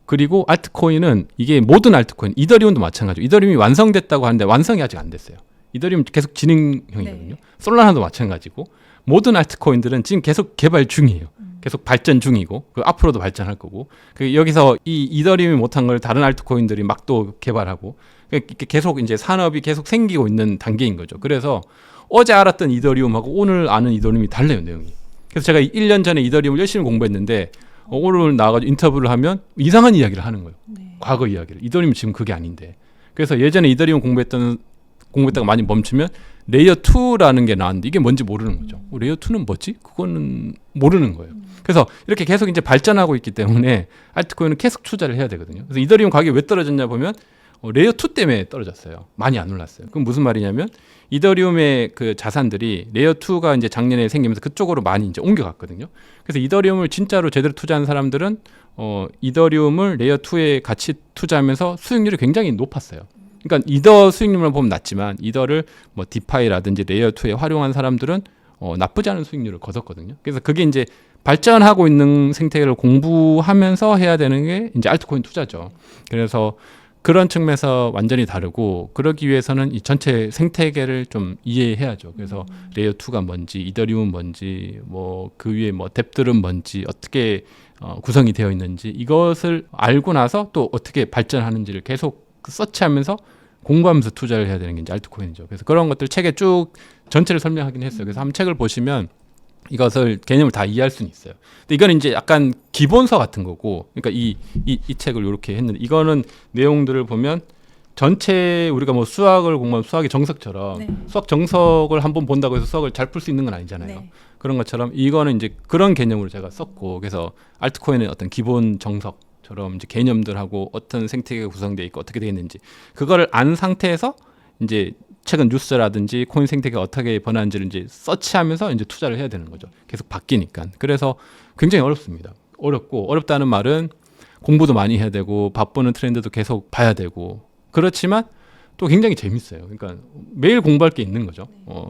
Speaker 1: 그리고 알트코인은 이게 모든 알트코인, 이더리움도 마찬가지고 이더리움이 완성됐다고 하는데 완성이 아직 안 됐어요. 이더리움 계속 진행형이거든요.
Speaker 2: 네.
Speaker 1: 솔라나도 마찬가지고 모든 알트코인들은 지금 계속 개발 중이에요. 계속 발전 중이고 그 앞으로도 발전할 거고 여기서 이 이더리움이 못한 걸 다른 알트코인들이 막 또 개발하고 계속 이제 산업이 계속 생기고 있는 단계인 거죠. 그래서 어제 알았던 이더리움하고 오늘 아는 이더리움이 달라요, 내용이. 그래서 제가 1년 전에 이더리움을 열심히 공부했는데 오늘 나와가지고 인터뷰를 하면 이상한 이야기를 하는 거예요.
Speaker 2: 네.
Speaker 1: 과거 이야기를. 이더리움 지금 그게 아닌데. 그래서 예전에 이더리움 공부했다가 많이 멈추면 레이어 2라는 게 나왔는데 이게 뭔지 모르는 거죠. 레이어 2는 뭐지? 그거는 모르는 거예요. 그래서 이렇게 계속 이제 발전하고 있기 때문에 알트코인은 계속 투자를 해야 되거든요. 그래서 이더리움 가격이 왜 떨어졌냐 보면 레이어 2 때문에 떨어졌어요. 많이 안 올랐어요. 그럼 무슨 말이냐면 이더리움의 그 자산들이 레이어 2가 이제 작년에 생기면서 그쪽으로 많이 이제 옮겨갔거든요. 그래서 이더리움을 진짜로 제대로 투자한 사람들은 이더리움을 레이어 2에 같이 투자하면서 수익률이 굉장히 높았어요. 그러니까 이더 수익률만 보면 낮지만 이더를 뭐 디파이라든지 레이어 2에 활용한 사람들은 나쁘지 않은 수익률을 거뒀거든요. 그래서 그게 이제 발전하고 있는 생태계를 공부하면서 해야 되는 게 이제 알트코인 투자죠. 그래서 그런 측면에서 완전히 다르고 그러기 위해서는 이 전체 생태계를 좀 이해해야죠. 그래서 레이어 2가 뭔지, 이더리움은 뭔지, 뭐 그 위에 뭐 뎁들은 뭔지, 어떻게 구성이 되어 있는지 이것을 알고 나서 또 어떻게 발전하는지를 계속 서치하면서 공부하면서 투자를 해야 되는 게 이제 알트코인이죠. 그래서 그런 것들 책에 쭉 전체를 설명하긴 했어요. 그래서 한번 책을 보시면 이것을 개념을 다 이해할 수는 있어요. 근데 이거는 이제 약간 기본서 같은 거고, 그러니까 이 책을 이렇게 했는데 이거는 내용들을 보면 전체 우리가 뭐 수학을 공부하면 수학의 정석처럼
Speaker 2: 네.
Speaker 1: 수학 정석을 한번 본다고 해서 수학을 잘 풀 수 있는 건 아니잖아요.
Speaker 2: 네.
Speaker 1: 그런 것처럼 이거는 이제 그런 개념으로 제가 썼고, 그래서 알트코인의 어떤 기본 정석처럼 이제 개념들하고 어떤 생태계가 구성되어 있고 어떻게 되어 있는지 그거를 안 상태에서 이제 최근 뉴스라든지 코인 생태계가 어떻게 변하는지를 이제 서치하면서 이제 투자를 해야 되는 거죠. 계속 바뀌니까. 그래서 굉장히 어렵습니다. 어렵고 어렵다는 말은 공부도 많이 해야 되고 바쁘는 트렌드도 계속 봐야 되고 그렇지만 또 굉장히 재밌어요. 그러니까 매일 공부할 게 있는 거죠.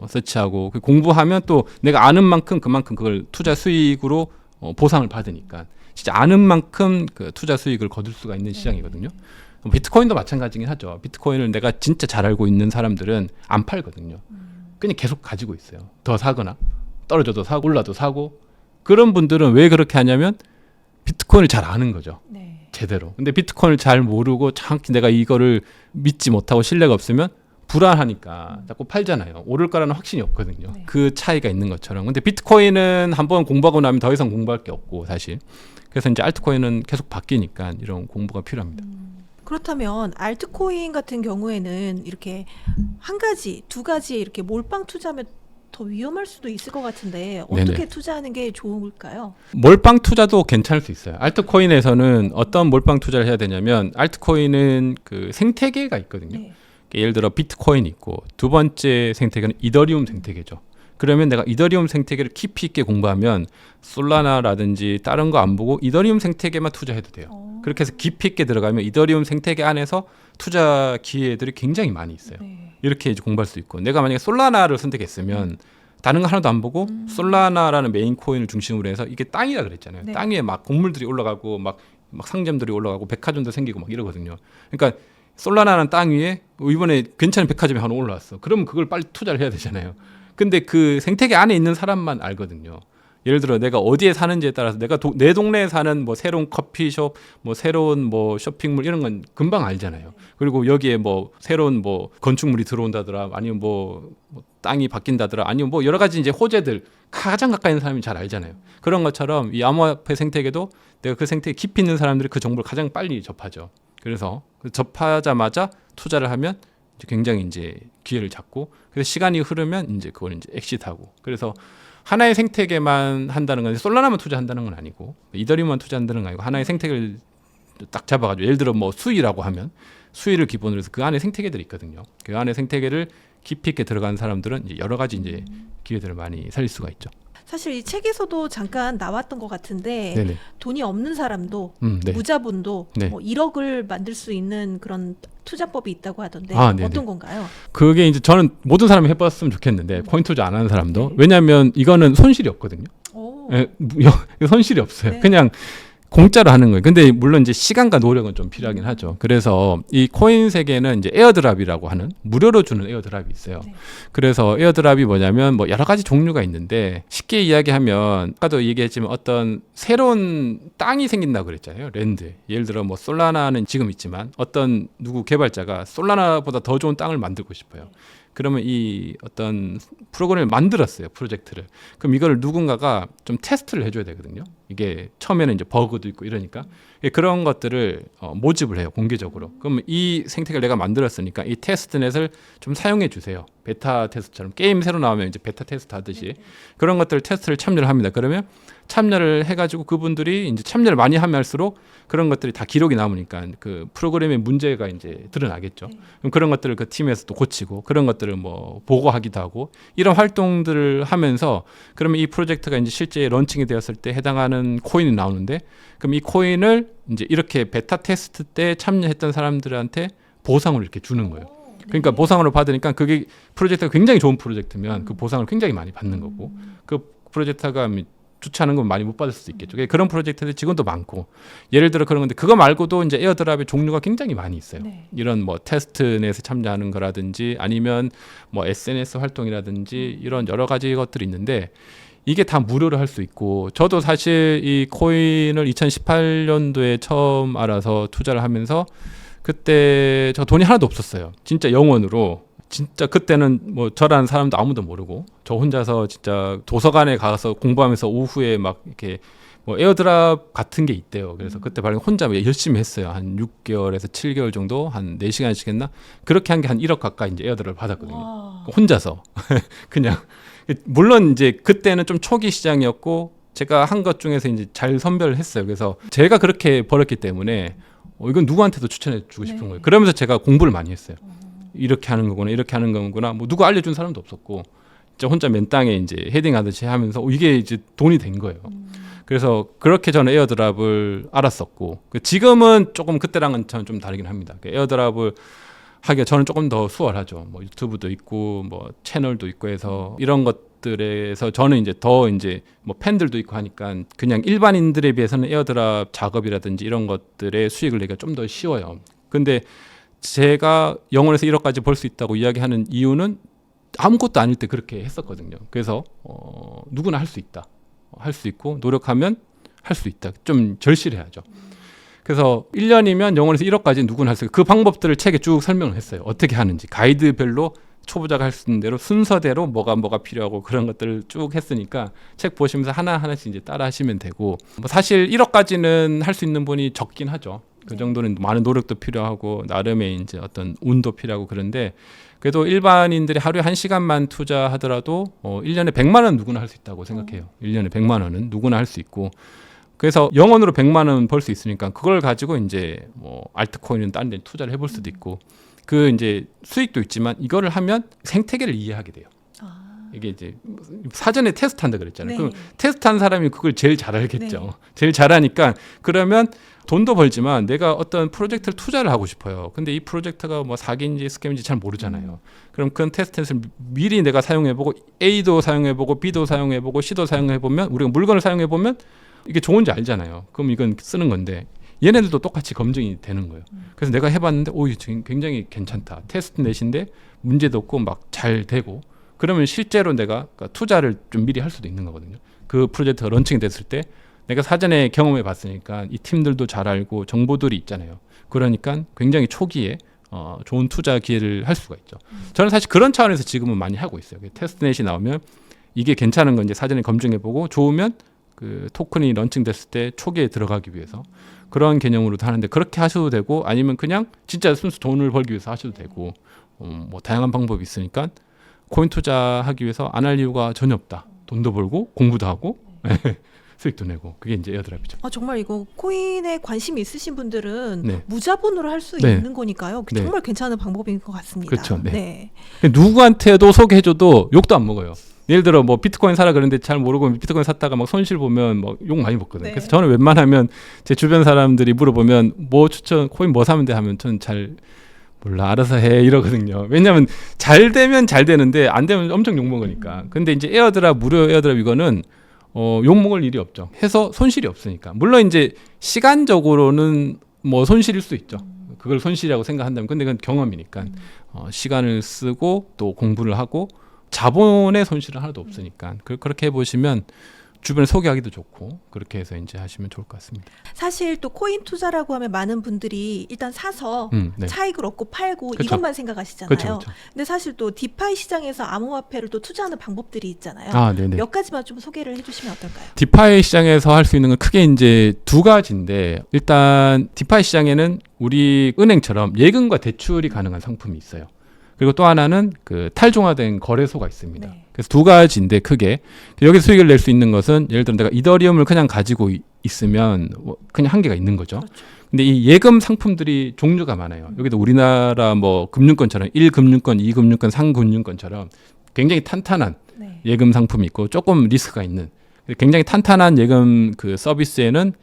Speaker 1: 서치하고 공부하면 또 내가 아는 만큼 그만큼 그걸 투자 수익으로 보상을 받으니까 진짜 아는 만큼 그 투자 수익을 거둘 수가 있는 시장이거든요. 비트코인도 마찬가지긴 하죠. 비트코인을 내가 진짜 잘 알고 있는 사람들은 안 팔거든요. 그냥 계속 가지고 있어요. 더 사거나 떨어져도 사고 올라도 사고. 그런 분들은 왜 그렇게 하냐면 비트코인을 잘 아는 거죠.
Speaker 2: 네.
Speaker 1: 제대로. 근데 비트코인을 잘 모르고 정확히 내가 이거를 믿지 못하고 신뢰가 없으면 불안하니까 자꾸 팔잖아요. 오를 거라는 확신이 없거든요.
Speaker 2: 네.
Speaker 1: 그 차이가 있는 것처럼. 근데 비트코인은 한번 공부하고 나면 더 이상 공부할 게 없고 사실. 그래서 이제 알트코인은 계속 바뀌니까 이런 공부가 필요합니다.
Speaker 2: 그렇다면 알트코인 같은 경우에는 이렇게 한 가지, 두 가지에 이렇게 몰빵 투자하면 더 위험할 수도 있을 것 같은데 어떻게
Speaker 1: 네네.
Speaker 2: 투자하는 게 좋을까요?
Speaker 1: 몰빵 투자도 괜찮을 수 있어요. 알트코인에서는 어떤 몰빵 투자를 해야 되냐면 알트코인은 그 생태계가 있거든요.
Speaker 2: 네.
Speaker 1: 예를 들어 비트코인이 있고 두 번째 생태계는 이더리움 생태계죠. 그러면 내가 이더리움 생태계를 깊이 있게 공부하면 솔라나라든지 다른 거 안 보고 이더리움 생태계만 투자해도 돼요. 그렇게 해서 깊이 있게 들어가면 이더리움 생태계 안에서 투자 기회들이 굉장히 많이 있어요.
Speaker 2: 네.
Speaker 1: 이렇게 이제 공부할 수 있고 내가 만약에 솔라나를 선택했으면 다른 거 하나도 안 보고 솔라나라는 메인 코인을 중심으로 해서 이게 땅이라 그랬잖아요.
Speaker 2: 네.
Speaker 1: 땅 위에 막 곡물들이 올라가고 막 상점들이 올라가고 백화점도 생기고 막 이러거든요. 그러니까 솔라나라는 땅 위에 이번에 괜찮은 백화점이 하나 올라왔어. 그러면 그걸 빨리 투자를 해야 되잖아요. 근데 그 생태계 안에 있는 사람만 알거든요. 예를 들어 내가 어디에 사는지에 따라서 내가 내 동네에 사는 뭐 새로운 커피숍, 뭐 새로운 뭐 쇼핑몰 이런 건 금방 알잖아요. 그리고 여기에 뭐 새로운 뭐 건축물이 들어온다더라, 아니면 뭐 땅이 바뀐다더라, 아니면 뭐 여러 가지 이제 호재들 가장 가까이 있는 사람이 잘 알잖아요. 그런 것처럼 이 암호화폐 생태계도 내가 그 생태계 깊이 있는 사람들이 그 정보를 가장 빨리 접하죠. 그래서 접하자마자 투자를 하면 이제 굉장히 이제 기회를 잡고, 그래서 시간이 흐르면 이제 그걸 이제 엑시트하고. 그래서 하나의 생태계만 한다는 건 솔라나만 투자한다는 건 아니고, 이더리움만 투자한다는 건 아니고, 하나의 생태계를 딱 잡아가지고, 예를 들어 뭐 수위라고 하면 수위를 기본으로 해서 그 안에 생태계들이 있거든요. 그 안에 생태계를 깊이 있게 들어간 사람들은 이제 여러 가지 이제 기회들을 많이 살릴 수가 있죠.
Speaker 2: 사실 이 책에서도 잠깐 나왔던 것 같은데
Speaker 1: 네네.
Speaker 2: 돈이 없는 사람도
Speaker 1: 네.
Speaker 2: 무자본도
Speaker 1: 네.
Speaker 2: 뭐 1억을 만들 수 있는 그런 투자법이 있다고 하던데
Speaker 1: 네네.
Speaker 2: 어떤 건가요?
Speaker 1: 그게 이제 저는 모든 사람이 해봤으면 좋겠는데 코인 투자 안 하는 사람도, 왜냐하면 이거는 손실이 없거든요.
Speaker 2: 오.
Speaker 1: 예, 손실이 없어요.
Speaker 2: 네.
Speaker 1: 그냥 공짜로 하는 거예요. 근데 물론 이제 시간과 노력은 좀 필요하긴 하죠. 그래서 이 코인 세계는 이제 에어드랍이라고 하는 무료로 주는 에어드랍이 있어요.
Speaker 2: 네.
Speaker 1: 그래서 에어드랍이 뭐냐면 뭐 여러 가지 종류가 있는데, 쉽게 이야기하면 아까도 얘기했지만 어떤 새로운 땅이 생긴다고 그랬잖아요. 랜드. 예를 들어 뭐 솔라나는 지금 있지만 어떤 누구 개발자가 솔라나보다 더 좋은 땅을 만들고 싶어요. 그러면 이 어떤 프로그램을 만들었어요, 프로젝트를. 그럼 이걸 누군가가 좀 테스트를 해줘야 되거든요. 이게 처음에는 이제 버그도 있고 이러니까 그런 것들을 모집을 해요, 공개적으로. 그럼 이 생태계를 내가 만들었으니까 이 테스트넷을 좀 사용해 주세요. 베타 테스트처럼 게임 새로 나오면 이제 베타 테스트 하듯이 그런 것들 테스트를 참여를 합니다. 그러면 참여를 해가지고 그분들이 이제 참여를 많이 하면 할수록 그런 것들이 다 기록이 남으니까 그 프로그램의 문제가 이제 드러나겠죠. 그럼 그런 것들을 그 팀에서 또 고치고, 그런 것들을 뭐 보고하기도 하고, 이런 활동들을 하면서 그러면 이 프로젝트가 이제 실제 런칭이 되었을 때 해당하는 코인이 나오는데, 그럼 이 코인을 이제 이렇게 베타 테스트 때 참여했던 사람들한테 보상을 이렇게 주는 거예요. 그러니까 보상을 받으니까 그게 프로젝트가 굉장히 좋은 프로젝트면 그 보상을 굉장히 많이 받는 거고, 그 프로젝트가 주차하는 건 많이 못 받을 수도 있겠죠. 그런 프로젝트들 지금도 많고, 예를 들어 그런 건데, 그거 말고도 이제 에어드랍의 종류가 굉장히 많이 있어요.
Speaker 2: 네.
Speaker 1: 이런 뭐 테스트넷에 참여하는 거라든지, 아니면 뭐 SNS 활동이라든지, 이런 여러 가지 것들이 있는데, 이게 다 무료로 할 수 있고, 저도 사실 이 코인을 2018년도에 처음 알아서 투자를 하면서 그때 저 돈이 하나도 없었어요. 진짜 영원으로. 진짜 그때는 뭐 저라는 사람도 아무도 모르고 저 혼자서 진짜 도서관에 가서 공부하면서 오후에 막 이렇게 뭐 에어드랍 같은 게 있대요. 그래서 그때 발견 혼자 열심히 했어요. 한 6개월에서 7개월 정도, 한 4시간씩 했나? 그렇게 한 게 한 1억 가까이 이제 에어드랍을 받았거든요.
Speaker 2: 와.
Speaker 1: 혼자서. 그냥. 물론 이제 그때는 좀 초기 시장이었고 제가 한 것 중에서 이제 잘 선별을 했어요. 그래서 제가 그렇게 벌었기 때문에 이건 누구한테도 추천해 주고 싶은
Speaker 2: 네.
Speaker 1: 거예요. 그러면서 제가 공부를 많이 했어요. 이렇게 하는 거구나, 이렇게 하는 거구나. 뭐 누구 알려준 사람도 없었고, 진짜 혼자 맨 땅에 이제 헤딩하듯이 하면서 이게 이제 돈이 된 거예요. 그래서 그렇게 저는 에어드랍을 알았었고, 지금은 조금 그때랑은 저는 좀 다르긴 합니다. 에어드랍을 하기가 저는 조금 더 수월하죠. 뭐 유튜브도 있고, 뭐 채널도 있고 해서 이런 것들에서 저는 이제 더 이제 뭐 팬들도 있고 하니까 그냥 일반인들에 비해서는 에어드랍 작업이라든지 이런 것들의 수익을 내기가 좀 더 쉬워요. 근데 제가 0원에서 1억까지 벌 수 있다고 이야기하는 이유는 아무것도 아닐 때 그렇게 했었거든요. 그래서 누구나 할 수 있다. 할 수 있고 노력하면 할 수 있다. 좀 절실해야죠. 그래서 1년이면 0원에서 1억까지 누구나 할 수 있고, 그 방법들을 책에 쭉 설명을 했어요. 어떻게 하는지. 가이드별로 초보자가 할 수 있는 대로 순서대로 뭐가 필요하고 그런 것들을 쭉 했으니까 책 보시면서 하나하나씩 이제 따라 하시면 되고, 뭐 사실 1억까지는 할 수 있는 분이 적긴 하죠. 그 정도는 많은 노력도 필요하고 나름의 이제 어떤 운도 필요하고, 그런데 그래도 일반인들이 하루에 1시간만 투자하더라도 1년에 100만 원 누구나 할 수 있다고 생각해요. 1년에 100만 원은 누구나 할 수 있고, 그래서 0원으로 100만 원 벌 수 있으니까 그걸 가지고 이제 뭐 알트코인은 다른 데 투자를 해볼 수도 있고, 그 이제 수익도 있지만 이거를 하면 생태계를 이해하게 돼요. 이게 이제 사전에 테스트한다 그랬잖아요.
Speaker 2: 네.
Speaker 1: 그럼 테스트한 사람이 그걸 제일 잘 알겠죠.
Speaker 2: 네.
Speaker 1: 제일 잘하니까, 그러면 돈도 벌지만 내가 어떤 프로젝트를 투자를 하고 싶어요. 근데 이 프로젝트가 뭐 사기인지 스캠인지 잘 모르잖아요. 그럼 그런 테스트를 미리 내가 사용해보고, A도 사용해보고 B도 사용해보고 C도 사용해보면, 우리가 물건을 사용해보면 이게 좋은지 알잖아요. 그럼 이건 쓰는 건데, 얘네들도 똑같이 검증이 되는 거예요. 그래서 내가 해봤는데 오, 지금 굉장히 괜찮다. 테스트넷인데 문제도 없고 막 잘 되고 그러면 실제로 내가 그러니까 투자를 좀 미리 할 수도 있는 거거든요. 그 프로젝트가 런칭이 됐을 때 내가 사전에 경험해 봤으니까 이 팀들도 잘 알고 정보들이 있잖아요. 그러니까 굉장히 초기에 좋은 투자 기회를 할 수가 있죠. 저는 사실 그런 차원에서 지금은 많이 하고 있어요. 테스트넷이 나오면 이게 괜찮은 건 이제 사전에 검증해보고 좋으면 그 토큰이 런칭됐을 때 초기에 들어가기 위해서 그런 개념으로도 하는데 그렇게 하셔도 되고 아니면 그냥 진짜 순수 돈을 벌기 위해서 하셔도 되고 뭐 다양한 방법이 있으니까 코인 투자하기 위해서 안 할 이유가 전혀 없다. 돈도 벌고 공부도 하고 수익도 내고 그게 이제 에어드랍이죠.
Speaker 2: 정말 이거 코인에 관심이 있으신 분들은
Speaker 1: 네.
Speaker 2: 무자본으로 할 수
Speaker 1: 네.
Speaker 2: 있는 거니까요.
Speaker 1: 네.
Speaker 2: 정말 괜찮은 방법인 것 같습니다.
Speaker 1: 그렇죠. 네. 누구한테도 소개해줘도 욕도 안 먹어요. 예를 들어 뭐 비트코인 사라 그러는데 잘 모르고 비트코인 샀다가 막 손실 보면 뭐 욕 많이 먹거든요.
Speaker 2: 네.
Speaker 1: 그래서 저는 웬만하면 제 주변 사람들이 물어보면 뭐 추천 코인 뭐 사면 돼 하면 저는 잘 몰라 알아서 해 이러거든요. 왜냐하면 잘 되면 잘 되는데 안 되면 엄청 욕 먹으니까. 근데 이제 에어드랍 무료 에어드랍 이거는 욕 먹을 일이 없죠. 해서 손실이 없으니까. 물론 이제 시간적으로는 뭐 손실일 수 있죠. 그걸 손실이라고 생각한다면 근데 그건 경험이니까 시간을 쓰고 또 공부를 하고 자본의 손실은 하나도 없으니까 그렇게 해보시면 주변에 소개하기도 좋고 그렇게 해서 이제 하시면 좋을 것 같습니다.
Speaker 2: 사실 또 코인 투자라고 하면 많은 분들이 일단 사서
Speaker 1: 네.
Speaker 2: 차익을 얻고 팔고
Speaker 1: 그쵸.
Speaker 2: 이것만 생각하시잖아요.
Speaker 1: 그쵸.
Speaker 2: 근데 사실 또 디파이 시장에서 암호화폐를 또 투자하는 방법들이 있잖아요.
Speaker 1: 네네.
Speaker 2: 몇 가지만 좀 소개를 해주시면 어떨까요?
Speaker 1: 디파이 시장에서 할 수 있는 건 크게 이제 두 가지인데 일단 디파이 시장에는 우리 은행처럼 예금과 대출이 가능한 상품이 있어요. 그리고 또 하나는 그 탈중화된 거래소가 있습니다.
Speaker 2: 네.
Speaker 1: 그래서 두 가지인데 크게 여기서 수익을 낼 수 있는 것은 예를 들어 내가 이더리움을 그냥 가지고 있으면 그냥 한계가 있는 거죠.
Speaker 2: 그렇죠.
Speaker 1: 근데 이 예금 상품들이 종류가 많아요. 여기도 우리나라 뭐 금융권처럼 1금융권, 2금융권, 3금융권처럼 굉장히 탄탄한
Speaker 2: 네.
Speaker 1: 예금 상품이 있고 조금 리스크가 있는 굉장히 탄탄한 예금 그 서비스에는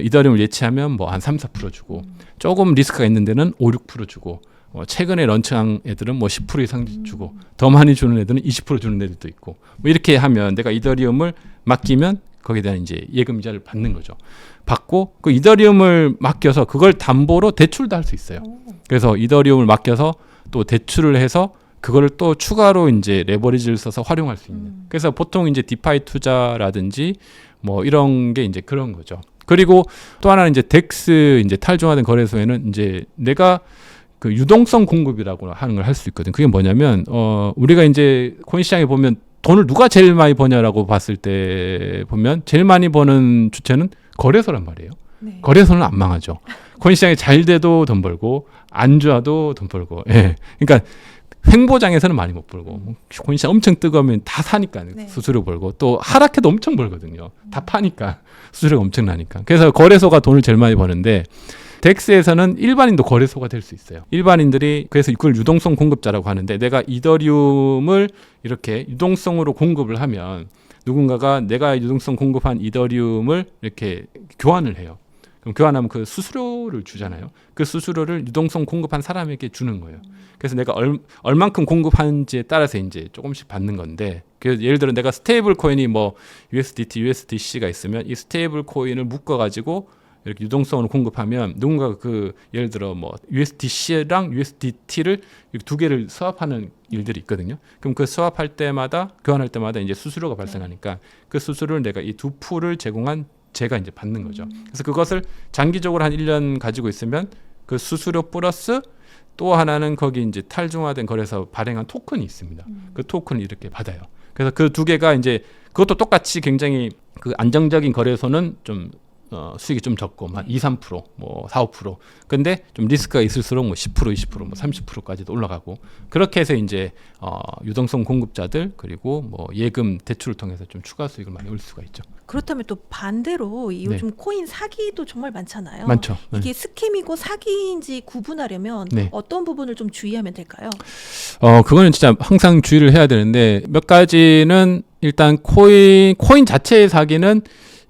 Speaker 1: 이더리움을 예치하면 뭐 한 3, 4% 주고 조금 리스크가 있는 데는 5, 6% 주고 최근에 런칭한 애들은 뭐 10% 이상 주고 더 많이 주는 애들은 20% 주는 애들도 있고 뭐 이렇게 하면 내가 이더리움을 맡기면 거기에 대한 이제 예금 이자를 받는 거죠. 받고 그 이더리움을 맡겨서 그걸 담보로 대출도 할 수 있어요. 그래서 이더리움을 맡겨서 또 대출을 해서 그거를 또 추가로 이제 레버리지를 써서 활용할 수 있는. 그래서 보통 이제 디파이 투자라든지 뭐 이런 게 이제 그런 거죠. 그리고 또 하나는 이제 덱스 이제 탈중화된 거래소에는 이제 내가 그 유동성 공급이라고 하는 걸 할 수 있거든. 그게 뭐냐면 우리가 이제 코인 시장에 보면 돈을 누가 제일 많이 버냐라고 봤을 때 보면 제일 많이 버는 주체는 거래소란 말이에요.
Speaker 2: 네.
Speaker 1: 거래소는 안 망하죠. 코인 시장이 잘 돼도 돈 벌고 안 좋아도 돈 벌고. 예. 그러니까 횡보장에서는 많이 못 벌고 코인 시장 엄청 뜨거우면 다 사니까
Speaker 2: 네.
Speaker 1: 수수료 벌고 또 하락해도 엄청 벌거든요. 다 파니까 수수료가 엄청나니까. 그래서 거래소가 돈을 제일 많이 버는데 덱스에서는 일반인도 거래소가 될 수 있어요. 일반인들이 그래서 그걸 유동성 공급자라고 하는데 내가 이더리움을 이렇게 유동성으로 공급을 하면 누군가가 내가 유동성 공급한 이더리움을 이렇게 교환을 해요. 그럼 교환하면 그 수수료를 주잖아요. 그 수수료를 유동성 공급한 사람에게 주는 거예요. 그래서 내가 얼만큼 공급하는지에 따라서 이제 조금씩 받는 건데 그래서 예를 들어 내가 스테이블 코인이 뭐 USDT, USDC가 있으면 이 스테이블 코인을 묶어가지고 이렇게 유동성으로 공급하면 누군가가 그 예를 들어 뭐 USDC랑 USDT를 두 개를 스왑하는 일들이 있거든요. 그럼 그 스왑할 때마다 교환할 때마다 이제 수수료가 발생하니까 그 수수료를 내가 이 두 풀을 제공한 제가 이제 받는 거죠. 그래서 그것을 장기적으로 한 1년 가지고 있으면 그 수수료 플러스 또 하나는 거기 이제 탈중화된 거래소 발행한 토큰이 있습니다. 그 토큰을 이렇게 받아요. 그래서 그 두 개가 이제 그것도 똑같이 굉장히 그 안정적인 거래소는 좀 수익이 좀 적고 한 2, 3%, 뭐 4, 5%. 근데 좀 리스크가 있을수록 뭐 10%, 20%, 뭐 30%까지도 올라가고 그렇게 해서 이제 유동성 공급자들 그리고 뭐 예금 대출을 통해서 좀 추가 수익을 많이 올 수가 있죠.
Speaker 2: 그렇다면 또 반대로 이 요즘 코인 사기도 정말 많잖아요.
Speaker 1: 많죠.
Speaker 2: 이게 스캠이고 사기인지 구분하려면
Speaker 1: 네.
Speaker 2: 어떤 부분을 좀 주의하면 될까요?
Speaker 1: 그거는 진짜 항상 주의를 해야 되는데 몇 가지는 일단 코인 자체의 사기는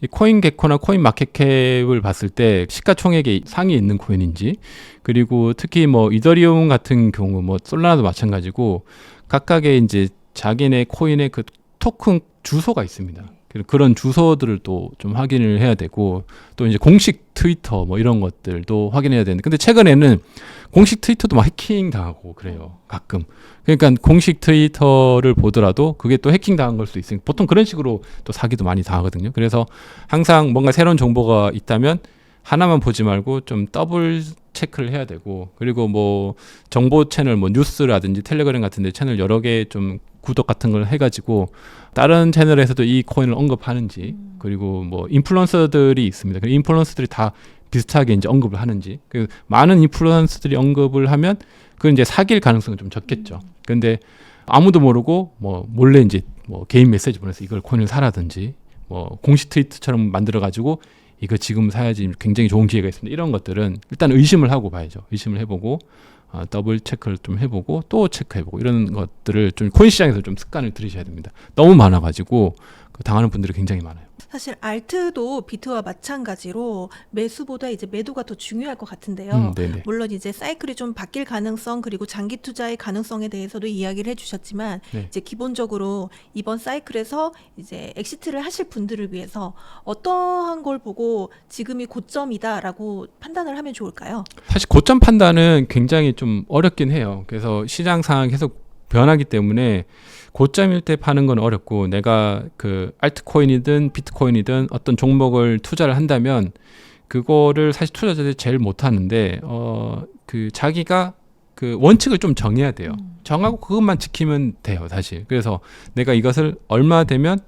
Speaker 1: 이 코인 개코나 코인 마켓캡을 봤을 때 시가총액이 상위에 있는 코인인지 그리고 특히 뭐 이더리움 같은 경우 뭐 솔라나도 마찬가지고 각각의 이제 자기네 코인의 그 토큰 주소가 있습니다. 그런 주소들을 또 좀 확인을 해야 되고 또 이제 공식 트위터 뭐 이런 것들도 확인해야 되는데 근데 최근에는 공식 트위터도 막 해킹 당하고 그래요. 가끔. 그러니까 공식 트위터를 보더라도 그게 또 해킹 당한 걸 수도 있으니까 보통 그런 식으로 또 사기도 많이 당하거든요. 그래서 항상 뭔가 새로운 정보가 있다면 하나만 보지 말고 좀 더블 체크를 해야 되고 그리고 뭐 정보 채널 뭐 뉴스라든지 텔레그램 같은 데 채널 여러 개 좀 구독 같은 걸 해가지고 다른 채널에서도 이 코인을 언급하는지 그리고 뭐 인플루언서들이 있습니다. 그 인플루언서들이 다 비슷하게 이제 언급을 하는지 그 많은 인플루언서들이 언급을 하면 그건 이제 사귈 가능성은 좀 적겠죠. 그런데 아무도 모르고 뭐 몰래 이제 뭐 개인 메시지 보내서 이걸 코인을 사라든지 뭐 공식 트위트처럼 만들어 가지고 이거 지금 사야지 굉장히 좋은 기회가 있습니다. 이런 것들은 일단 의심을 하고 봐야죠. 의심을 해보고 더블 체크를 좀 해보고 또 체크해보고 이런 것들을 좀 코인 시장에서 좀 습관을 들이셔야 됩니다. 너무 많아가지고 당하는 분들이 굉장히 많아요.
Speaker 2: 사실 알트도 비트와 마찬가지로 매수보다 이제 매도가 더 중요할 것 같은데요.
Speaker 1: 네네.
Speaker 2: 물론 이제 사이클이 좀 바뀔 가능성 그리고 장기 투자의 가능성에 대해서도 이야기를 해주셨지만
Speaker 1: 네.
Speaker 2: 이제 기본적으로 이번 사이클에서 이제 엑시트를 하실 분들을 위해서 어떠한 걸 보고 지금이 고점이다라고 판단을 하면 좋을까요?
Speaker 1: 사실 고점 판단은 굉장히 좀 어렵긴 해요. 그래서 시장 상황이 계속 변하기 때문에 고점일 때 파는 건 어렵고 내가 그 알트코인이든 비트코인이든 어떤 종목을 투자를 한다면 그거를 사실 투자자들이 제일 못하는데 그 자기가 그 원칙을 좀 정해야 돼요. 정하고 그것만 지키면 돼요, 사실. 그래서 내가 이것을 얼마 되면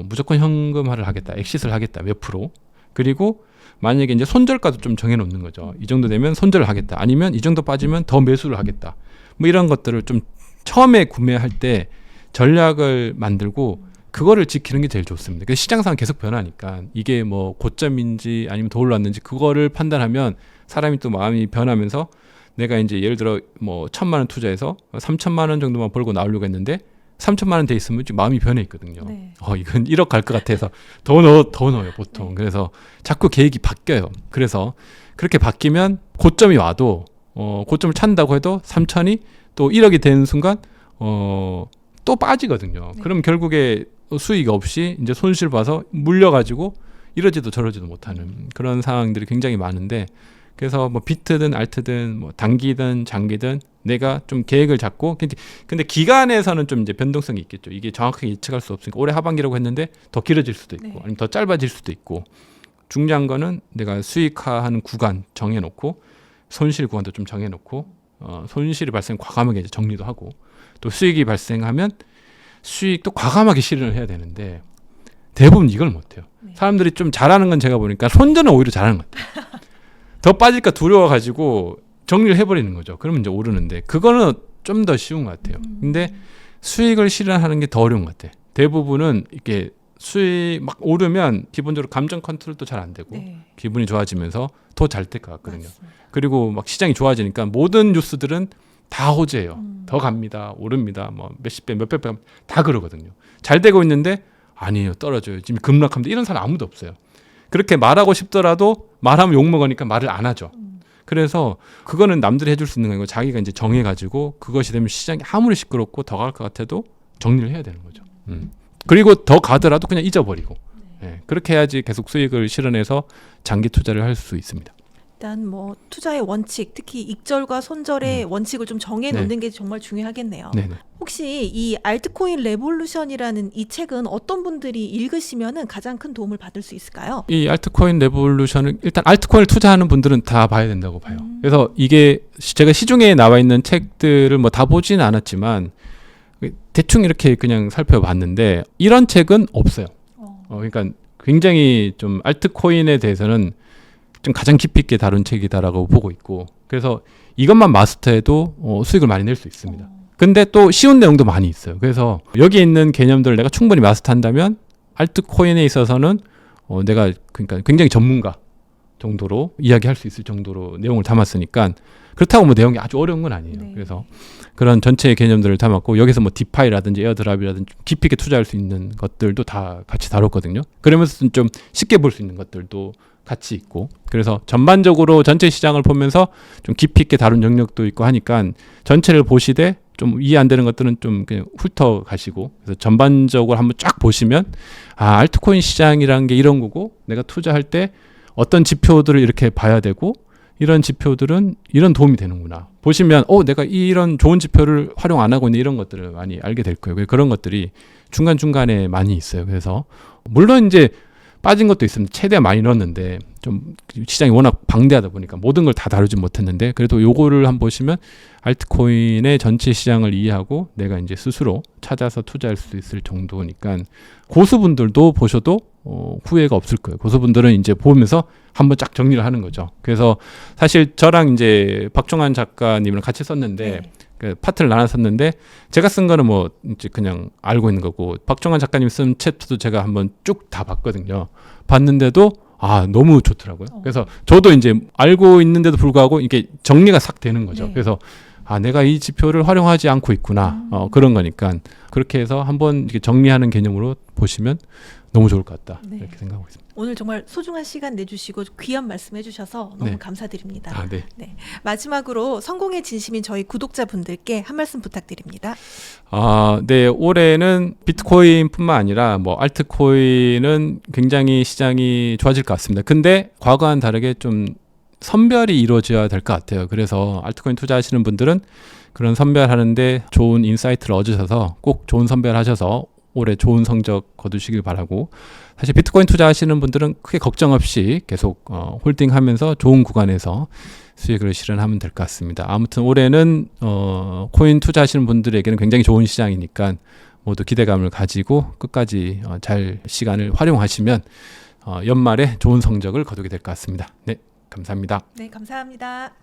Speaker 1: 무조건 현금화를 하겠다, 엑시스를 하겠다, 몇 프로. 그리고 만약에 이제 손절가도 좀 정해놓는 거죠. 이 정도 되면 손절을 하겠다. 아니면 이 정도 빠지면 더 매수를 하겠다. 뭐 이런 것들을 좀 처음에 구매할 때 전략을 만들고 그거를 지키는 게 제일 좋습니다. 그래서 시장 상황 계속 변하니까 이게 뭐 고점인지 아니면 더 올랐는지 그거를 판단하면 사람이 또 마음이 변하면서 내가 이제 예를 들어 뭐 1,000만 원 투자해서 3,000만 원 정도만 벌고 나오려고 했는데 3,000만 원 돼 있으면 지금 마음이 변해 있거든요.
Speaker 2: 네.
Speaker 1: 이건 1억 갈 것 같아서 더 넣어요 보통.
Speaker 2: 네.
Speaker 1: 그래서 자꾸 계획이 바뀌어요. 그래서 그렇게 바뀌면 고점이 와도 고점을 찾는다고 해도 3,000이 또 1억이 되는 순간 또 빠지거든요.
Speaker 2: 네.
Speaker 1: 그럼 결국에 수익 없이 이제 손실 봐서 물려가지고 이러지도 저러지도 못하는 그런 상황들이 굉장히 많은데 그래서 뭐 비트든 알트든 뭐 단기든 장기든 내가 좀 계획을 잡고 근데 기간에서는 좀 이제 변동성이 있겠죠. 이게 정확하게 예측할 수 없으니까 올해 하반기라고 했는데 더 길어질 수도 있고
Speaker 2: 네.
Speaker 1: 아니면 더 짧아질 수도 있고 중요한 거는 내가 수익화하는 구간 정해놓고 손실 구간도 좀 정해놓고 손실이 발생 과감하게 이제 정리도 하고 또 수익이 발생하면 수익도 과감하게 실현을 해야 되는데 대부분 이걸 못해요.
Speaker 2: 네.
Speaker 1: 사람들이 좀 잘하는 건 제가 보니까 손절은 오히려 잘하는 것 같아요. 더 빠질까 두려워가지고 정리를 해버리는 거죠. 그러면 이제 오르는데 그거는 좀 더 쉬운 것 같아요. 근데 수익을 실현하는 게 더 어려운 것 같아요. 대부분은 이렇게 수익 막 오르면 기본적으로 감정 컨트롤도 잘 안 되고
Speaker 2: 네.
Speaker 1: 기분이 좋아지면서 더 잘 될 것 같거든요.
Speaker 2: 맞습니다.
Speaker 1: 그리고 막 시장이 좋아지니까 모든 뉴스들은 다 호재예요. 더 갑니다. 오릅니다. 뭐 몇십 배, 몇백 배 다 그러거든요. 잘 되고 있는데 아니에요. 떨어져요. 지금 급락합니다. 이런 사람 아무도 없어요. 그렇게 말하고 싶더라도 말하면 욕먹으니까 말을 안 하죠. 그래서 그거는 남들이 해줄 수 있는 거 아니고 자기가 이제 정해가지고 그것이 되면 시장이 아무리 시끄럽고 더 갈 것 같아도 정리를 해야 되는 거죠. 그리고 더 가더라도 그냥 잊어버리고 예, 그렇게 해야지 계속 수익을 실현해서 장기 투자를 할 수 있습니다.
Speaker 2: 일단 뭐 투자의 원칙, 특히 익절과 손절의 원칙을 좀 정해 놓는 게 정말 중요하겠네요.
Speaker 1: 네네.
Speaker 2: 혹시 이 알트코인 레볼루션이라는 이 책은 어떤 분들이 읽으시면은 가장 큰 도움을 받을 수 있을까요?
Speaker 1: 이 알트코인 레볼루션은 일단 알트코인을 투자하는 분들은 다 봐야 된다고 봐요. 그래서 이게 제가 시중에 나와 있는 책들을 뭐 다 보지는 않았지만 대충 이렇게 그냥 살펴봤는데 이런 책은 없어요. 그러니까 굉장히 좀 알트코인에 대해서는 좀 가장 깊이 있게 다룬 책이다라고 보고 있고 그래서 이것만 마스터해도 수익을 많이 낼 수 있습니다. 근데 또 쉬운 내용도 많이 있어요. 그래서 여기 있는 개념들을 내가 충분히 마스터한다면 알트코인에 있어서는 내가 그러니까 굉장히 전문가 정도로 이야기할 수 있을 정도로 내용을 담았으니까 그렇다고 뭐 내용이 아주 어려운 건 아니에요.
Speaker 2: 네.
Speaker 1: 그래서 그런 전체의 개념들을 담았고 여기서 뭐 디파이라든지 에어드랍이라든지 좀 깊이 있게 투자할 수 있는 것들도 다 같이 다뤘거든요. 그러면서 좀 쉽게 볼 수 있는 것들도 같이 있고 그래서 전반적으로 전체 시장을 보면서 좀 깊이 있게 다룬 영역도 있고 하니까 전체를 보시되 좀 이해 안 되는 것들은 좀 그냥 훑어 가시고 그래서 전반적으로 한번 쫙 보시면 알트코인 시장이라는 게 이런 거고 내가 투자할 때 어떤 지표들을 이렇게 봐야 되고 이런 지표들은 이런 도움이 되는구나. 보시면 내가 이런 좋은 지표를 활용 안 하고 있는 이런 것들을 많이 알게 될 거예요. 그런 것들이 중간중간에 많이 있어요. 그래서 물론 이제 빠진 것도 있습니다. 최대한 많이 넣었는데 좀 시장이 워낙 방대하다 보니까 모든 걸 다 다루지 못했는데 그래도 요거를 한번 보시면 알트코인의 전체 시장을 이해하고 내가 이제 스스로 찾아서 투자할 수 있을 정도니까 고수분들도 보셔도 후회가 없을 거예요. 고수분들은 이제 보면서 한번 쫙 정리를 하는 거죠. 그래서 사실 저랑 이제 박종환 작가님을 같이 썼는데
Speaker 2: 네.
Speaker 1: 그 파트를 나눴었는데 제가 쓴 거는 뭐 이제 그냥 알고 있는 거고 박종환 작가님 쓴 챕터도 제가 한번 쭉 다 봤거든요. 봤는데도 너무 좋더라고요. 그래서 저도 이제 알고 있는데도 불구하고 이게 정리가 싹 되는 거죠.
Speaker 2: 네.
Speaker 1: 그래서 내가 이 지표를 활용하지 않고 있구나. 그런 거니까 그렇게 해서 한번 이렇게 정리하는 개념으로 보시면 너무 좋을 것 같다.
Speaker 2: 네.
Speaker 1: 이렇게 생각하고 있습니다.
Speaker 2: 오늘 정말 소중한 시간 내주시고 귀한 말씀해 주셔서 너무
Speaker 1: 네.
Speaker 2: 감사드립니다.
Speaker 1: 네.
Speaker 2: 마지막으로 성공의 진심인 저희 구독자분들께 한 말씀 부탁드립니다.
Speaker 1: 네, 올해는 비트코인뿐만 아니라 뭐 알트코인은 굉장히 시장이 좋아질 것 같습니다. 근데 과거와는 다르게 좀 선별이 이루어져야 될 것 같아요. 그래서 알트코인 투자하시는 분들은 그런 선별하는데 좋은 인사이트를 얻으셔서 꼭 좋은 선별하셔서 올해 좋은 성적 거두시길 바라고 사실 비트코인 투자하시는 분들은 크게 걱정 없이 계속 홀딩하면서 좋은 구간에서 수익을 실현하면 될 것 같습니다. 아무튼 올해는 코인 투자하시는 분들에게는 굉장히 좋은 시장이니까 모두 기대감을 가지고 끝까지 잘 시간을 활용하시면 연말에 좋은 성적을 거두게 될 것 같습니다. 네, 감사합니다.
Speaker 2: 네, 감사합니다.